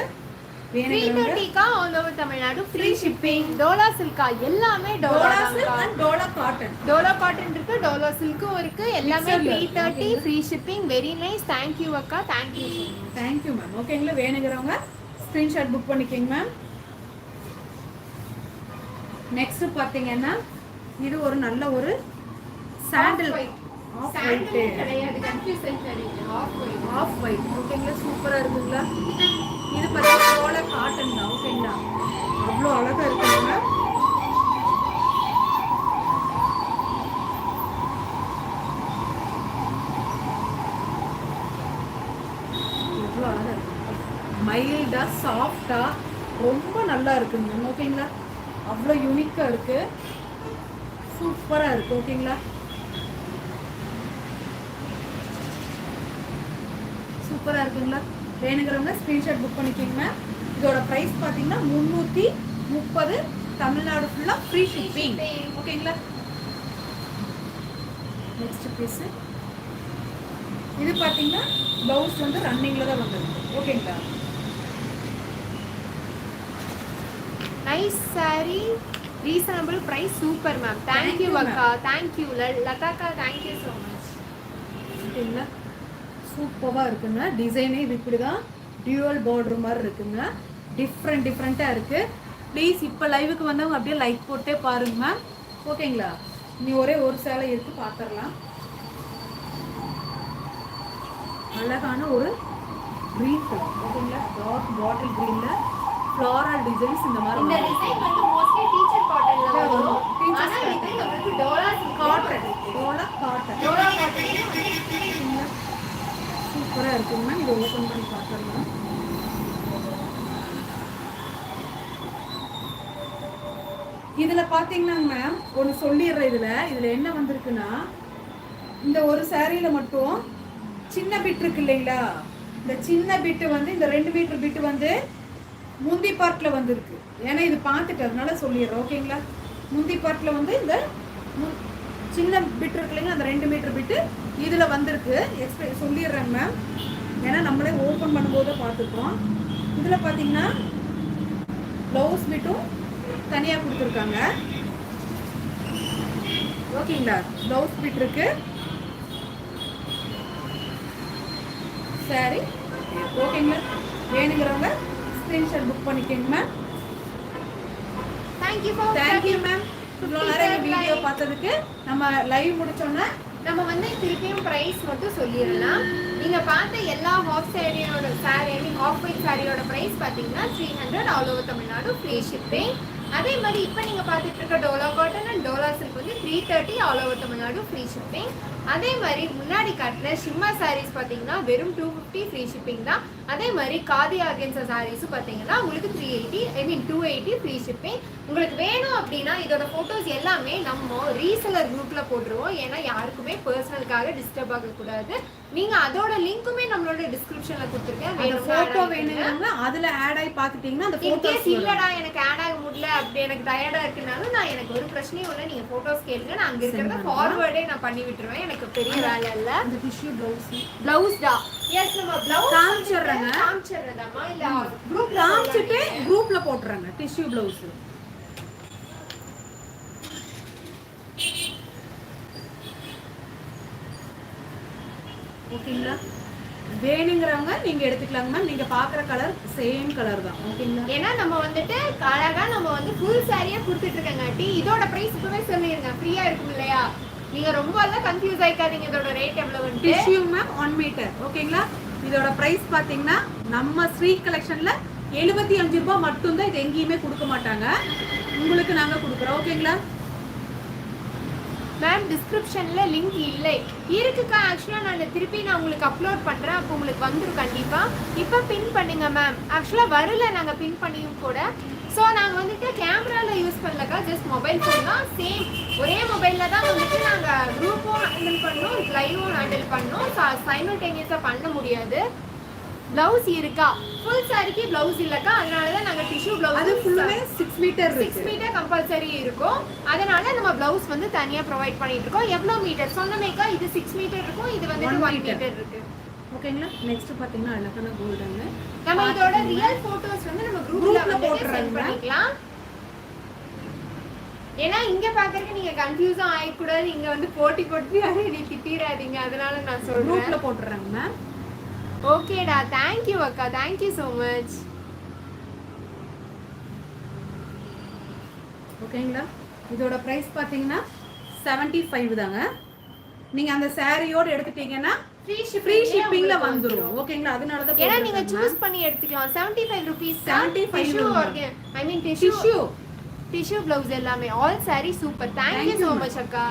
330 all over Tamil Nadu free shipping. Dola சில்கா எல்லாமே Dola silk and Dola cotton. Dola cotton இருக்கு, டோலா சில்க்கும் இருக்கு. எல்லாமே 330 free shipping. Very nice. Thank you அக்கா. Thank you. Thank you ma'am. ஓகேங்களா? வேணுங்கிறவங்க ஸ்கிரீன்ஷாட் புக் பண்ணிக்கங்க மேம். நெக்ஸ்ட் பார்த்தீங்கன்னா இது ஒரு நல்ல ஒரு சாண்டில் ஆஃப் ஒயிட் கிடையாது, கன்ஃபியூஷன் சரிங்க. Off white. ஓகேங்களா? சூப்பரா இருக்குங்களா? இது பார்த்தீங்கன்னா டோலா காட்டன் தான். ஓகேங்களா? அவ்வளோ அழகா இருக்குங்க. எவ்வளோ அழகா இருக்கு. மைல்டா சாஃப்டா ரொம்ப நல்லா இருக்குங்க. ஓகேங்களா? அவ்வளோ யூனிக்கா இருக்கு. சூப்பரா இருக்கு. ஓகேங்களா? சூப்பரா இருக்குங்களா? வேணுங்கிறவங்க ஸ்கிரீன்ஷாட் புக் பண்ணிக்கோங்க. இதோட பிரைஸ் பார்த்தீங்கன்னா 330. தமிழ்நாடு ஃபுல்லா ஃப்ரீ ஷிப்பிங். ஓகேங்களா? Next piece. இது பார்த்தீங்கன்னா ப்ளவுஸ் வந்து ரன்னிங்ல தான் வந்திருக்கு. ஓகேங்களா? Nice sari, reasonable price. Super ma'am. Thank you அக்கா. தேங்க் யூ லதாக்கா. Thank you so much. ஓகேங்களா? சூப்பராக இருக்குங்க. டிசைனே இது இப்படி தான் டியூவல் பார்டர் மாதிரி இருக்குங்க. டிஃப்ரெண்ட்டாக இருக்குது. ப்ளீஸ் இப்போ லைவுக்கு வந்தவங்க அப்படியே லைக் போட்டே பாருங்க மேம். ஓகேங்களா? நீ ஒரே ஒரு சேலை எடுத்து பார்த்துடலாம். அழகான ஒரு க்ரீன் கலர். ஓகேங்களா? டார்க் பாட்டில் க்ரீனில் ஃப்ளாரல் டிசைன்ஸ் இந்த மாதிரி இந்த டிசைன் வந்து மோஸ்ட்லி டீச்சர் காட்டன்ல வரும். Teacher ஆனா இது நமக்கு Dola cotton. Dola cotton. Dola cotton. சூப்பராக இருக்குங்க மேம். இதை ஓப்பன் பண்ணி பார்த்துடலாம். இதில் பார்த்தீங்கன்னா மேம் ஒன்று சொல்லிடுறேன். இதில் என்ன வந்திருக்குன்னா இந்த ஒரு சாரியில் மட்டும் சின்ன பிட் இருக்கு இல்லைங்களா? இந்த சின்ன பிட்டு வந்து இந்த 2 மீட்டர் பிட்டு வந்து முந்தி பார்ட்டில் வந்துருக்கு. ஏன்னா இது பார்த்துட்டு அதனால சொல்லிடுறேன். ஓகேங்களா? முந்தி பார்ட்டில் வந்து இந்த சின்ன பிட் இருக்கு இல்லைங்களா? அந்த 2 மீட்டர் பிட்டு இதில் வந்திருக்கு. சொல்லிடுறேங்க மேம். ஏன்னா நம்மளே ஓப்பன் பண்ணும்போது பார்த்துருக்கோம். இதில் பார்த்தீங்கன்னா ப்ளவுஸ் பிட்டும் தனியாக கொடுத்துருக்காங்க. ஓகேங்களா? ப்ளவுஸ் பிட் இருக்கு. சரி, ஓகேங்களா? வேணுங்கிறவங்க ஸ்கிரீன்ஷாட் புக் பண்ணிக்கோங்க மேம். Thank you ma'am. இவ்வளோ நேரம் வீடியோ பார்த்ததுக்கு. நம்ம லைவ் முடிச்சோன்னா நம்ம வந்து திருப்பியும் பிரைஸ் மட்டும் சொல்லிடலாம். நீங்க பார்த்த எல்லா ஹாஃப் சாரியோட ஹாஃப் ஒயிட் சாரியோட பிரைஸ் பார்த்தீங்கன்னா 300 all over Tamil Nadu free shipping. அதே மாதிரி இப்போ நீங்கள் பார்த்துட்டு இருக்க Dola cotton and Dola silk வந்து 330 all over Tamil Nadu free shipping. அதே மாதிரி முன்னாடி காட்டின ஷிம்மா சாரீஸ் பார்த்தீங்கன்னா வெறும் 250 ஃப்ரீ ஷிப்பிங் தான். அதே மாதிரி காதி ஆர்கன்ஸா சாரீஸும் பார்த்தீங்கன்னா உங்களுக்கு 280 ஃப்ரீ ஷிப்பிங். உங்களுக்கு வேணும் அப்படின்னா இதோட ஃபோட்டோஸ் எல்லாமே நம்ம ரீசெலர் குரூப்பில் போட்டுருவோம். ஏன்னா யாருக்குமே பர்சனலுக்காக டிஸ்டர்ப் ஆகக்கூடாது. நீங்கள் அதோட லிங்க்குமே நம்மளோட டிஸ்கிரிப்ஷனில் கொடுத்துருக்கேன். ஃபோட்டோ வேணும்னா அதில் ஆட் ஆகி பார்த்துட்டீங்கன்னா அந்த ஃபோட்டோஸ் இல்லடா எனக்கு ஆட் ஆக முடியல அப்படி எனக்கு டயர்டாக இருக்குனாலும் நான் எனக்கு ஒரு பிரச்சனையும் இல்லை. நீங்கள் ஃபோட்டோஸ் கேளுங்க. நான் அங்கே இருக்கிறத ஃபார்வர்டே நான் பண்ணி விட்டுருவேன். எனக்கு பெரிய வேலை இல்லை. அந்த டிஷ்யூ ப்ளவுஸ் தான். எஸ் நம்ம ப்ளவுஸ் காமிச்சிடுறேங்கம்மா. இல்லை குரூப் காமிச்சிட்டு குரூப்பில் போட்டுறாங்க டிஷ்யூ ப்ளவுஸ். ஓகேங்களா? வேணுங்கிறவங்க நீங்க எடுத்துக்கலாங்க மேம். நீங்க பாக்குற கலர் சேம் கலர் தான். ஓகேங்களா? ஏன்னா நம்ம வந்துட்டு அழகா நம்ம வந்து ஃபுல் சாரியா கொடுத்துட்டு இருக்கங்காட்டி இதோட பிரைஸ் இப்பவே சொல்லிருங்க. ஃப்ரீயா இருக்கும் இல்லையா? நீங்க ரொம்ப எல்லாம் கன்ஃபியூஸ் ஆயிக்காதீங்க இதோட ரேட் எவ்வளவுன்னு. டிஷ்யூ மேம் 1 மீட்டர் ஓகேங்களா. இதோட பிரைஸ் பாத்தீங்கன்னா நம்ம ஸ்ரீ கலெக்ஷன்ல 75 ரூபாய் மட்டும் தான். இது எங்கேயுமே கொடுக்க மாட்டாங்க, உங்களுக்கு நாங்க கொடுக்குறோம் ஓகேங்களா. மேம் டிஸ்கிரிப்ஷன்ல லிங்க் இல்லை இருக்குக்கா. ஆக்சுவலாக நான் திருப்பி உங்களுக்கு அப்லோட் பண்ணுறேன், அப்போ உங்களுக்கு வந்துடும் கண்டிப்பாக. இப்போ பின் பண்ணுங்க மேம். ஆக்சுவலாக வரல நாங்கள் பின் பண்ணியும் கூட. ஸோ நாங்கள் வந்துட்டு கேமராவில் யூஸ் பண்ணலக்கா, ஜஸ்ட் மொபைல் ஃபோன் தான். சேம் ஒரே மொபைலில் தான் வந்துட்டு நாங்கள் குரூப்பும் ஹேண்டில் பண்ணோம், லைவும் ஹேண்டில் பண்ணோம். சைமல்டேனியஸாக பண்ண முடியாது. பிளவுஸ் இருக்கா? ஃபுல் சாரிக்கு பிளவுஸ் இல்லக்கா, அதனால தான் நாங்கள் டிஷ்யூ பிளவுஸ். அது ஃபுல்லுமே 6 மீட்டர் 6 மீட்டர் கம்பல்சரி இருக்கும். அதனால நம்ம பிளவுஸ் வந்து தனியாக ப்ரொவைட் பண்ணிட்டு இருக்கோம். எவ்வளோ மீட்டர் சொன்னமேக்கா? இது 6 மீட்டர் இருக்கும், இது வந்து 1 மீட்டர் இருக்கு ஓகேங்களா. நெக்ஸ்ட் பாத்தீங்கன்னா அழகான கோல்டன். நம்ம இதோட ரியல் போட்டோஸ் வந்து நம்ம குரூப்ல போட்டுறோம் பண்ணிக்கலாம். ஏன்னா இங்க பாக்குறதுக்கு நீங்க கன்ஃபியூஸா ஆயிக்கூடாது, இங்க வந்து போட்டி போட்டு யாரும் நீ திட்டிராதீங்க, அதனால நான் சொல்றேன். குரூப்ல போட்டுறேன் மேம். ஓகேடா, தேங்க்யூ அக்கா, தேங்க்யூ ஸோ மச். ஓகேங்களா. இதோட பிரைஸ் பாத்தீங்கன்னா 75 தாங்க. நீங்க அந்த சாரியோட எடுத்துட்டீங்கன்னா ஃப்ரீ ஷிப்பிங்ல வந்துரும் ஓகேங்களா. அதனால தான் ஏன்னா நீங்க சூஸ் பண்ணி எடுத்துக்கலாம். 75 rupees 75 ஐ மீன் டிஷ்யூ பிளவுஸ் எல்லாமே all sorry super. Thank you so much அக்கா.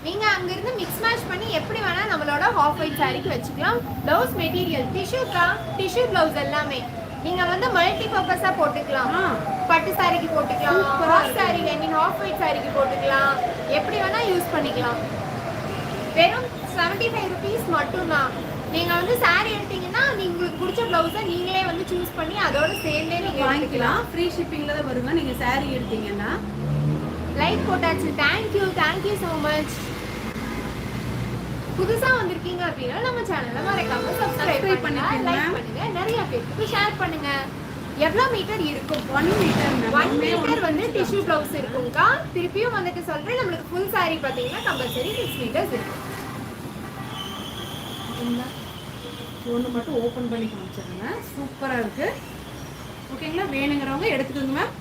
நீங்க அங்க இருந்து மிக்ஸ் மேட்ச் பண்ணி எப்படி வேணா நம்மளோட ஹாஃப் ஒயிட் சாரிக்கு வச்சுக்கலாம். பிளவுஸ் மெட்டீரியல் டிஷ்யூக்கா, டிஷ்யூ பிளவுஸ் எல்லாமே நீங்க வந்து மல்டி பர்பஸா போட்டுக்கலாம். பட்டு சாரிக்கு போட்டுக்கலாம், half sorry I mean half white சாரிக்கு போட்டுக்கலாம், எப்படி வேணா யூஸ் பண்ணிக்கலாம். வெறும் 75 rupees மட்டும்தான். நீங்க வந்து சாரி எடுத்தீங்கன்னா உங்களுக்கு பிடிச்ச பிளவுஸை நீங்களே வந்து சூஸ் பண்ணி அதோட சேர்ந்தே நீங்க வாங்கிக்கலாம். ஃப்ரீ ஷிப்பிங்ல தான் வருங்க நீங்க சாரி எடுத்தீங்கன்னா. லைக் போட்டாச்சு. Thank you so much. புதுசா வந்திருக்கீங்க அப்படின்னா நம்ம சேனலை மறக்காம சப்ஸ்கிரைப் பண்ணுங்க, லைக் பண்ணுங்க, நிறைய பேருக்கு ஷேர் பண்ணுங்க. எவ்வளவு மீட்டர் இருக்கும்? 1 மீட்டர் 1 மீட்டர் வந்து டிஷ்யூ பிளவுஸ் இருக்கும்க்கா. திருப்பியும் வந்துட்டு சொல்றேன், நம்மளுக்கு ஃபுல் சாரி பாத்தீங்கன்னா கம்பல்சரி 6 மீட்டர்ஸ் இருக்கும். ஒன்று மட்டும் ஓப்பன் பண்ணி காமிச்சிருங்க, சூப்பரா இருக்கு ஓகேங்களா. வேணுங்கிறவங்க எடுத்துக்கோங்க மேம்.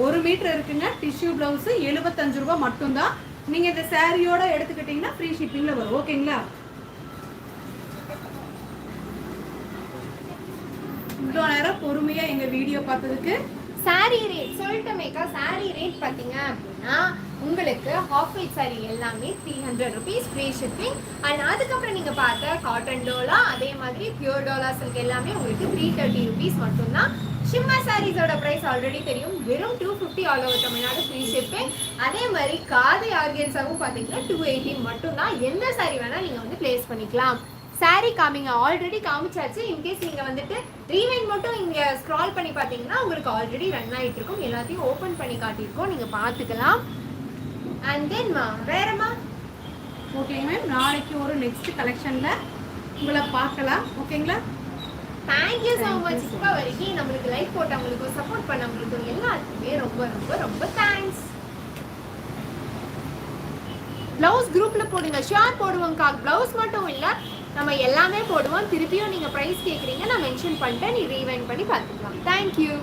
1 மீட்டர் இருக்குங்க. டிஷ்யூ பிளவுஸ் 75 ரூபாய் மட்டும்தான். நீங்க இந்த சாரியோட எடுத்துக்கிட்டீங்கன்னா ஃப்ரீ ஷிப்பிங்ல வரும் ஓகேங்களா. இவ்வளோ நேரம் பொறுமையா எங்க வீடியோ பார்த்ததுக்கு சாரி ரேட் சொல்லிட்டோமேக்கா. சாரி ரேட் பாத்தீங்க அப்படின்னா உங்களுக்கு ஹாஃப் ஒயிட் சாரி எல்லாமே 300 rupees ஃப்ரீ ஷிப்பிங். அண்ட் அதுக்கப்புறம் நீங்க பார்த்த காட்டன் டோலா, அதே மாதிரி பியூர் டோலா சில்க் எல்லாமே உங்களுக்கு 330 rupees மட்டும்தான். ஷிம்மா சாரீஸோட பிரைஸ் ஆல்ரெடி தெரியும், வெறும் 250 all over Tamil Nadu free shipping. அதே மாதிரி காதி ஆர்கன்ஸாவும் பார்த்தீங்கன்னா 280 மட்டும்தான். எந்த சாரி வேணா நீங்க வந்து பிளேஸ் பண்ணிக்கலாம். சாரி காமிங்க, ஆல்ரெடி காமிச்சாச்சு. இன்கேஸ் நீங்க வந்துட்டு ரீவைண்ட் மட்டும் இங்க ஸ்க்ரால் பண்ணி பார்த்தீங்கன்னா உங்களுக்கு ஆல்ரெடி ரன் ஆகிட்டு இருக்கும். எல்லாத்தையும் ஓப்பன் பண்ணி காட்டியிருக்கோம், நீங்க பார்த்துக்கலாம். அண்ட் தென் வேறமா ஓகேங்க மேம். நாளைக்கு ஒரு நெக்ஸ்ட் கலெக்ஷன்ல உங்களை பார்க்கலாம் ஓகேங்களா. Thank you so much. இப்போ வரைக்கும் நம்மளுக்கு லைக் போட்டவங்களுக்கும் சப்போர்ட் பண்ணவங்களுக்கும் எல்லாத்துக்குமே ரொம்ப ரொம்ப ரொம்ப தேங்க்ஸ். பிளவுஸ் குரூப்ல போடுங்க, ஷேர் போடுவோம்க்கா. பிளவுஸ் மட்டும் இல்ல, நம்ம எல்லாமே போடுவோம். திருப்பியும் நீங்க பிரைஸ் கேக்குறீங்க, நான் மென்ஷன் பண்ணிட்டேன், நீ ரீவைண்ட் பண்ணி பார்த்துக்கலாம். தேங்க்யூ.